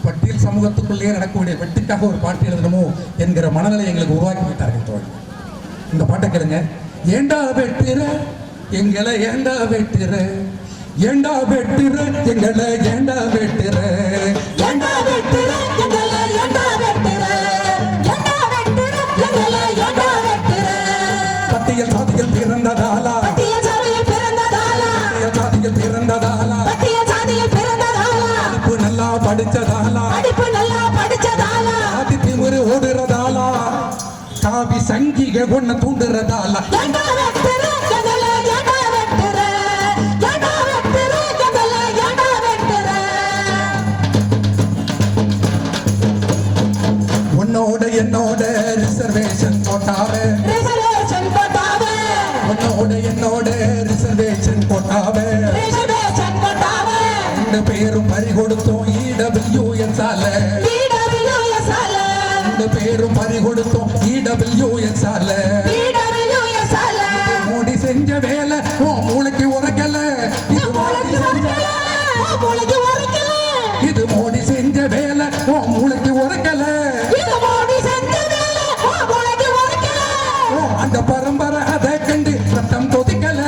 பட்டியல் சமூகத்துக்குள்ளேயே நடக்கக்கூடிய வெட்டிக்காக ஒரு பாட்டு எழுதணுமோ என்கிற மனநிலை எங்களுக்கு உருவாக்கி விட்டார்கள் தோழர். இந்த பாட்டை கேளுங்க. ஏண்டா வெட்டுற எங்களை, ஏண்டா வெட்டுற, ஏண்டா வெட்டுற எங்களை, ஏண்டா வெட்டுற, ஏண்டா வெட்டுற எங்களை, ஏண்டா வெட்டுற, ஏண்டா வெட்டுற எங்களை, ஏண்டா வெட்டுற. பட்டியல் சாதிகள் பிறந்ததாலா, பட்டியல் சாதியில் பிறந்ததாலா, பட்டியல் சாதிகள் பிறந்ததாலா, பட்டியல் சாதியில் பிறந்ததாலா, படிப்பு நல்லா படிச்சதாலா, படிப்பு நல்லா படிச்சதாலா, ஆதி திமிரு ஓடுறதாலா, காவி சங்கிக ஒண்ணு தூண்டுறதாலா. ஏண்டா வெட்டுற எங்களை, ஏண்டா வெட்டுற, ஏண்டா வெட்டுற எங்களை, ஏண்டா வெட்டுற. உன்னோட என்னோட ரிசர்வேஷன் போட்டாவே, ரிசர்வேஷன் போட்டாவே, உன்னோட என்னோட ரிசர்வேஷன் போட்டாவே, ரிசர்வேஷன் போட்டாவே, இந்த ரெண்டு பேரும் பறி கொடுத்தோம் EWS ஆல EWS ஆல ரெண்டு பேரும் பறி கொடுத்தோம் EWS ஆல EWS ஆல மோடி செஞ்ச வேலை உன் மூளைக்கு உரைக்கல இது மோடி செஞ்ச மூளைக்கு உரைக்கல இது மோடி செஞ்ச வேலை உன் மூளைக்கு உரைக்கல இது மோடி செஞ்ச வேலை மூளைக்கு உரைக்கல அந்த பரம்பரை அதை கண்டு ரத்தம் கொதிக்கல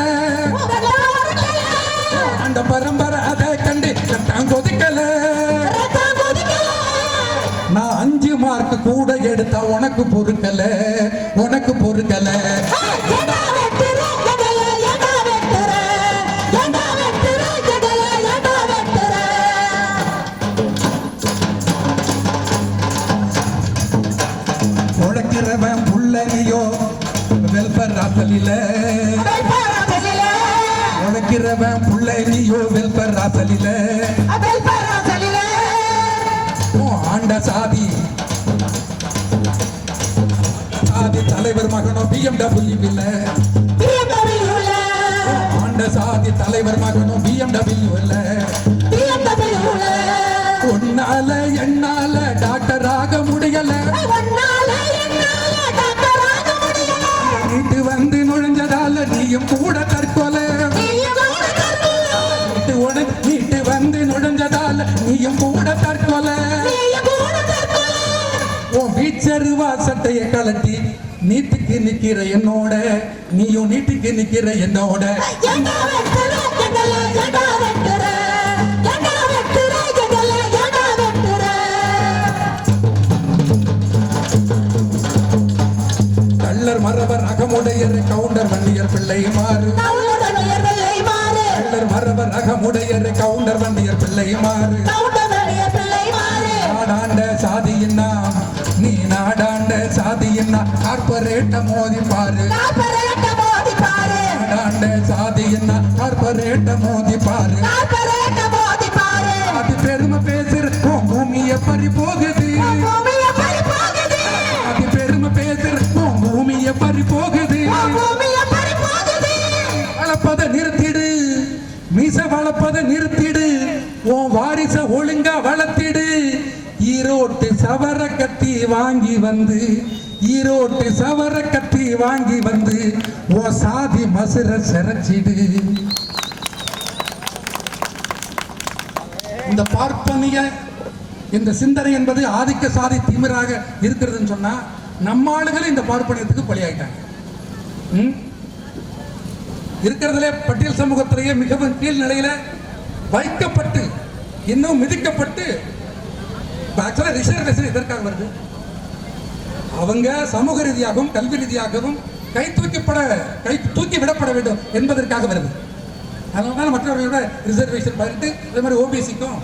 அந்த பரம்பரை அதை கண்டு ரத்தம் கொதிக்கல நான் 5 மார்க் கூட எடுத்தா உனக்கு பொறுக்கல உனக்கு பொறுக்கல உழைக்கிறவன் புள்ளனியோ வெல்பர் ராசலில உழைக்கிறவன் புள்ளனியோ வெல்பர் ராசலில ஆண்ட சாதி சாதி தலைவர் மகனோ BMW இல்ல ஆண்ட சாதி தலைவர் மகனோ BMW இல்ல உன்னால என்னால டாக்டர் ஆக முடியல நீட்டு வந்து நுழைஞ்சதால நீயும் கூட தற்கொலை நீட்டு வந்து நுழைஞ்சதால நீயும் கூட தற்கொலை உன் வீச்சருவா சட்டைய கலட்டி நீட்டுக்கு நிக்கிற என்னோட நீயும் நீட்டுக்கு நிக்கிற என்னோட கள்ளர் மரவர் அகமுடையர் கவுண்டர் வண்டியர் பிள்ளை மாறு கள்ளர் மரவர் அகமுடையர் கவுண்டர் வண்டியர் பிள்ளை மாறு நாடாண்ட சாதியின்னா நீ நாடாண்ட சாதியின்னா கார்பரேட்ட மோதி பாரு நாடாண்ட சாதியின்னா கார்பரேட்ட மோதி பாரு அது பெருமை பேசுற பூமிய பறி போகுது அது பெருமை பேசுற பூமிய பறி போகுது வளப்பத நிறுத்திடு மீச வளப்பத நிறுத்திடு உன் வாரிச ஒழுங்கா வளர்த்திடு ஈரோட்டு சவர கத்தி வாங்கி வந்து ஈரோட்டு சவர கத்தி வாங்கி வந்து ஓ சாதி மசுர சிறச்சிடு இந்த பார்ப்பனிய இந்த சிந்தனை என்பது ஆதிக்க சாதி திமிராக இருக்கிறதுன்னு சொன்னா நம்ம ஆளுகளும் இந்த பார்ப்பனியத்துக்கு பலியாயிட்டாங்க. இருக்கிறதுலே பட்டியல் சமூகத்திலேயே மிகவும் கீழ் நிலையில வைக்கப்பட்டு இன்னும் மிதிக்கப்பட்டு ரிசர்வேஷன் எதற்காக வருது? அவங்க சமூக ரீதியாகவும் கல்வி ரீதியாகவும் கை தூக்கி விடப்பட வேண்டும் என்பதற்காக வருது. அதனால மற்றவர்களோட ரிசர்வேஷன் பண்ணிட்டு அதே மாதிரி ஓபிசிக்கும்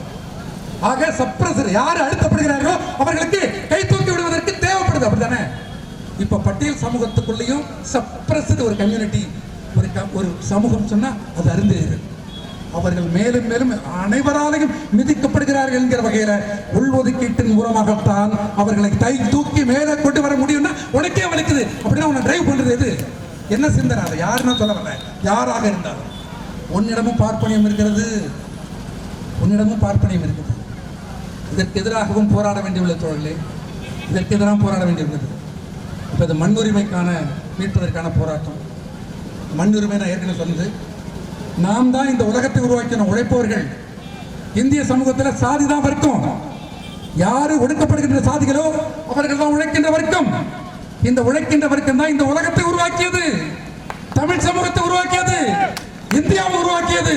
ஆக சப்ரஸர் யார் அழுத்தப்படுகிறார்களோ அவர்களுக்கு கை தூக்கி விடுவதற்கு தேவைப்படுது. அப்படித்தானே இப்ப பட்டியல் சமூகத்துக்குள்ளேயும் சப்ரஸர் ஒரு கம்யூனிட்டி ஒரு சமூகம் சொன்னா அது அருந்ததிகள் அவர்கள் மேலும் மேலும் அனைவராலையும் மிதிக்கப்படுகிறார்கள் என்கிற வகையில உள்ஒதுக்கீட்டின் மூலமாகத்தான் அவர்களை கை தூக்கி மேலே கொண்டு வர முடியும்னா உனக்கே வலிக்குது. அப்படின்னா உன்னை டிரைவ் பண்றது எது? என்ன சிந்தனை? அதை யாருன்னு சொல்ல வரல, யாராக இருந்தாலும் உன்னிடமும் பார்ப்பனியம் இருக்கிறது, உன்னிடமும் பார்ப்பனியம் இருக்குது. இதற்கு எதிராகவும் போராட வேண்டியுள்ள தோழர்களே, இதற்கு எதிராக போராட வேண்டியுள்ளது. இப்போ இது மண்ணுரிமைக்கான மீட்பதற்கான போராட்டம். மண்ணுரிமை நான் ஏற்கனவே சொன்னது, நாம் தான் இந்த உலகத்தை உருவாக்கின உழைப்பவர்கள். இந்திய சமூகத்தில் சாதி தான் வர்க்கம். யாரு ஒடுக்கப்படுகின்ற சாதிகளோ அவர்கள் தான் உழைக்கின்ற வர்க்கம். இந்த உழைக்கின்ற வர்க்கம் தான் இந்த உலகத்தை உருவாக்கியது, தமிழ் சமூகத்தை உருவாக்கியது, இந்தியாவை உருவாக்கியது.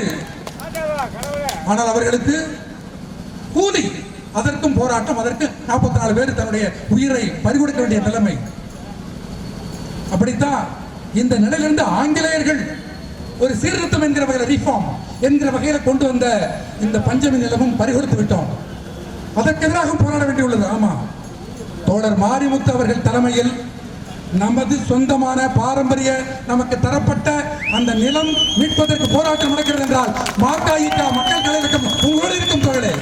ஆனால் அவர்களுக்கு கூலி, அதற்கும் போராட்டம், அதற்கு 44 பேர் தன்னுடைய உயிரை பறிகொடுக்க வேண்டிய நிலைமை. அப்படித்தான் இந்த நிலையிலிருந்து ஆங்கிலேயர்கள் ஒரு சீர்திருத்தம் என்கிற வகையில், ரிஃபார்ம் என்கிற வகையில் கொண்டு வந்த இந்த பஞ்சமி நிலமும் பறிகொடுத்து விட்டோம். அதற்கு எதிராக போராட வேண்டியுள்ளது. ஆமா, தோழர் மாரிமுத்து அவர்கள் தலைமையில் நமது சொந்தமான பாரம்பரிய நமக்கு தரப்பட்ட அந்த நிலம் மீட்பதற்கு போராட்டம் நடக்கிறது என்றால் மார்காயிக்கா மக்கள் கலையகம் உங்களோடு இருக்கும் தோழர்களே.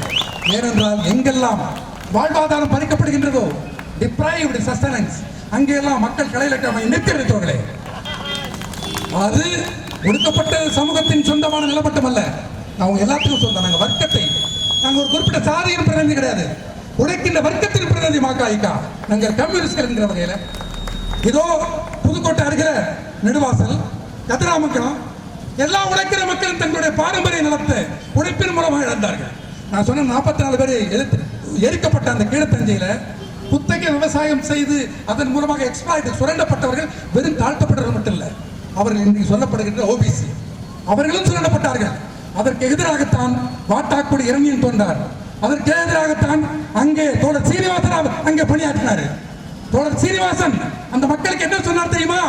ஏனென்றால் எங்கெல்லாம் வாழ்வாதாரம் பறிக்கப்படுகின்றதோ, டிப்ரைவ்டு சஸ்டனன்ஸ், அங்கெல்லாம் மக்கள் கலையகம் நிற்கிறது தோழர்களே. அது ஒடுக்கப்பட்ட சமூகத்தின் சொந்தமான நிலமட்டம் அல்ல, அவங்க எல்லாத்துக்கும் சொந்தம். நாங்கள் வர்க்கத்தை நாங்க ஒரு குறிப்பிட்ட சாதியின் பிரதிநிதி கிடையாது, உழைக்கின்ற வர்க்கத்தின் பிரதிநிதி மகாய்க்கா. நாங்கள் கம்யூனிஸ்ட்கள் என்கிற வகையில இதோ புதுக்கோட்டை அருகிற நெடுவாசல், கதிராமங்கலம் எல்லா உழைக்கிற மக்களும் தங்களுடைய பாரம்பரிய நிலத்தை உழைப்பின் மூலமாக இழந்தார்கள். நான் சொன்ன 44 பேர் எரிக்கப்பட்ட அந்த கீழத்தஞ்சையில குத்தகை விவசாயம் செய்து அதன் மூலமாக எக்ஸ்பிளாய்ட் சுரண்டப்பட்டவர்கள் வெறும் தாழ்த்தப்பட்டவர்கள் மட்டும் இல்லை, அவர்கள் இன்றைக்கு சொல்லப்படுகின்ற ஓபிசி அவர்களும் சுரண்டப்பட்டார்கள். அதற்கு எதிராகத்தான் வாட்டாக்குடி இரணியன் தோன்றார். அதற்கு எதிராகத்தான் அங்கே தோழர் சீனிவாசன் அங்கே பணியாற்றினார். தோழர் சீனிவாசன் அந்த மக்களுக்கு என்ன சொன்னார் தெரியுமா?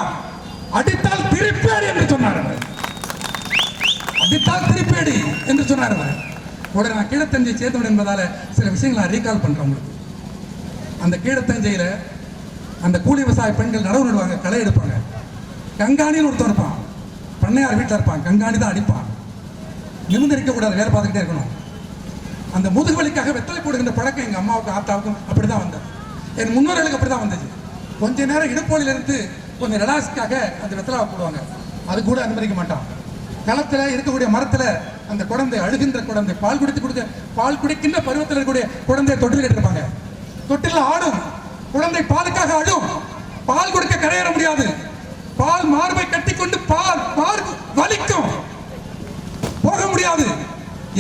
அடித்தால் திருப்பேடி என்று சொன்னார். அடித்தால் திருப்பேடி என்று சொன்னார். உடனே நான் கீழத்தஞ்சை சேர்ந்தவன் என்பதால சில விஷயங்களை நான் ரீகால் பண்றேன் உங்களுக்கு. அந்த கீழத்தஞ்சையில அந்த கூலி விவசாய பெண்கள் நடவு நடுவாங்க, களை எடுப்பாங்க. கங்காணின்னு ஒருத்தர் இருப்பான், பண்ணையார் வீட்டில் இருப்பான், கங்காணி தான் அடிப்பான். நிமிர்ந்து இருக்கக்கூடாது, வேலை பார்த்துக்கிட்டே இருக்கணும். அந்த முதுகுவலிக்காக வெத்தலை போடுகின்ற பழக்கம் எங்கள் அம்மாவுக்கும் ஆத்தாவுக்கும் அப்படிதான் வந்தது. என் முன்னோர்களுக்கு அப்படிதான் வந்துச்சு. கொஞ்ச நேரம் இடுப்போலில் இருந்து கொஞ்சம் ரிலாக்ஸ்க்காக அந்த வெத்தலை போடுவாங்க, அது கூட அனுமதிக்க மாட்டான். களத்தில் இருக்கக்கூடிய மரத்தில் அந்த குழந்தை, அழுகின்ற குழந்தை, பால் குடிக்கின்ற பருவத்தில் இருக்கக்கூடிய குழந்தைய தொட்டில் கட்டிருப்பாங்க. தொட்டில் ஆடும் குழந்தை, பாலுக்காக அழும், பால் கொடுக்க கரையேற முடியாது. பால் மார்பை கட்டிக்கொண்டு பால் வலிக்கும், போக முடியாது.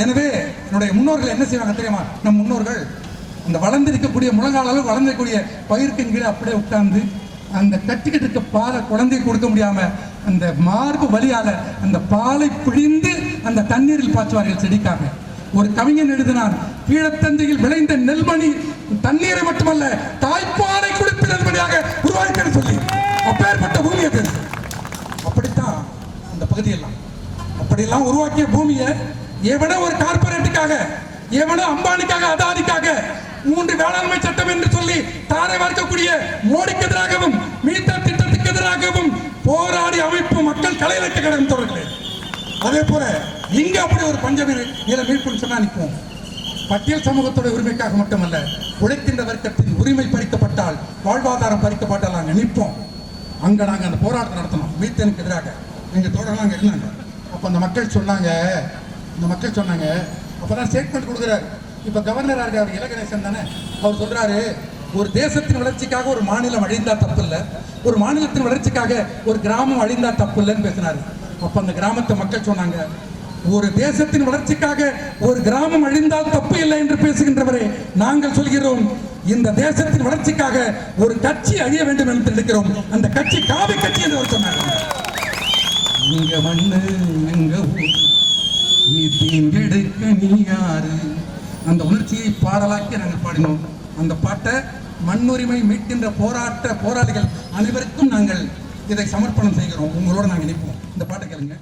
எனவே என்னுடைய முன்னோர்கள் என்ன செய்வாங்க தெரியுமா? நம் முன்னோர்கள் அந்த வளர்ந்திருக்கக்கூடிய முழங்கால அளவு வளர்ந்திருக்கக்கூடிய பயிர்க்கின் கீழே அப்படியே உட்கார்ந்து அந்த கட்டிக்கிட்டு இருக்க பாலை குழந்தைக்கு கொடுக்க முடியாம அந்த மார்பு வலியால அந்த பாலை பிழிந்து அந்த தண்ணீரில் பாய்ச்சுவார்கள் செடிக்காக. ஒரு கவிஞன் எழுதினார், கீழத்தஞ்சையில் விளைந்த நெல்மணி தண்ணீரை மட்டுமல்ல தாய்ப்பாலை குடிப்பு நெல்மணியாக உருவாக்கின்னு சொல்லி அப்பேற்பட்ட பூமி அது. அப்படித்தான் அந்த பகுதியெல்லாம் அப்படியெல்லாம் உருவாக்கிய பூமியை எவனோ ஒரு கார்பரேட்டுக்காக, எவனோ அம்பானிக்காக, அதானிக்காக 3 வேளாண்மை சட்டம் என்று சொல்லி தாரை வார்க்கக்கூடிய மோடிக்கு எதிராகவும் மீட்டர் திட்டத்துக்கு எதிராகவும் போராடி அமைப்பு மக்கள் களை வைக்க கிடந்தவர்களே. அதே போல இங்க அப்படி ஒரு பஞ்சமீர் நில மீட்புன்னு சொன்னா நிற்போம். பட்டியல் சமூகத்தோட உரிமைக்காக மட்டுமல்ல, உழைக்கின்ற வர்க்கத்தின் உரிமை பறிக்கப்பட்டால், வாழ்வாதாரம் பறிக்கப்பட்டால் நாங்கள் நிற்போம். அங்க நாங்க அந்த போராட்டம் நடத்தணும் மீத்தனுக்கு எதிராக. எங்க தோழர்கள் அங்க இருந்தாங்க. அப்ப அந்த மக்கள் சொன்னாங்க, அப்பதான் ஸ்டேட்மெண்ட் கொடுக்குறாரு. இப்ப கவர்னரா இருக்க அவர் இலகணேசன் தானே, அவர் சொல்றாரு, ஒரு தேசத்தின் வளர்ச்சிக்காக ஒரு மாநிலம் அழிந்தா தப்பு இல்லை, ஒரு மாநிலத்தின் வளர்ச்சிக்காக ஒரு கிராமம் அழிந்தா தப்பு இல்லைன்னு பேசினாரு. அப்ப அந்த கிராமத்து மக்கள் சொன்னாங்க, ஒரு தேசத்தின் வளர்ச்சிக்காக ஒரு கிராமம் அழிந்தால் தப்பு இல்லை என்று பேசுகின்றவரே, நாங்கள் சொல்கிறோம், இந்த தேசத்தின் வளர்ச்சிக்காக ஒரு கட்சி அழிய வேண்டும் என்று நினைக்கிறோம். அந்த கட்சி காவி கட்சி என்று அவர் சொன்னார். இங்க மண்ணு எங்க ஊர், நீ தீங்கெடுக்க நீ யாரு, அந்த உணர்ச்சியை பாடலாக்கி நாங்கள் பாடினோம். அந்த பாட்டை மண்ணுரிமை மீட்கின்ற போராளிகள் அனைவருக்கும் நாங்கள் இதை சமர்ப்பணம் செய்கிறோம். உங்களோட நாங்கள் நிற்போம். இந்த பாட்டை கேளுங்க.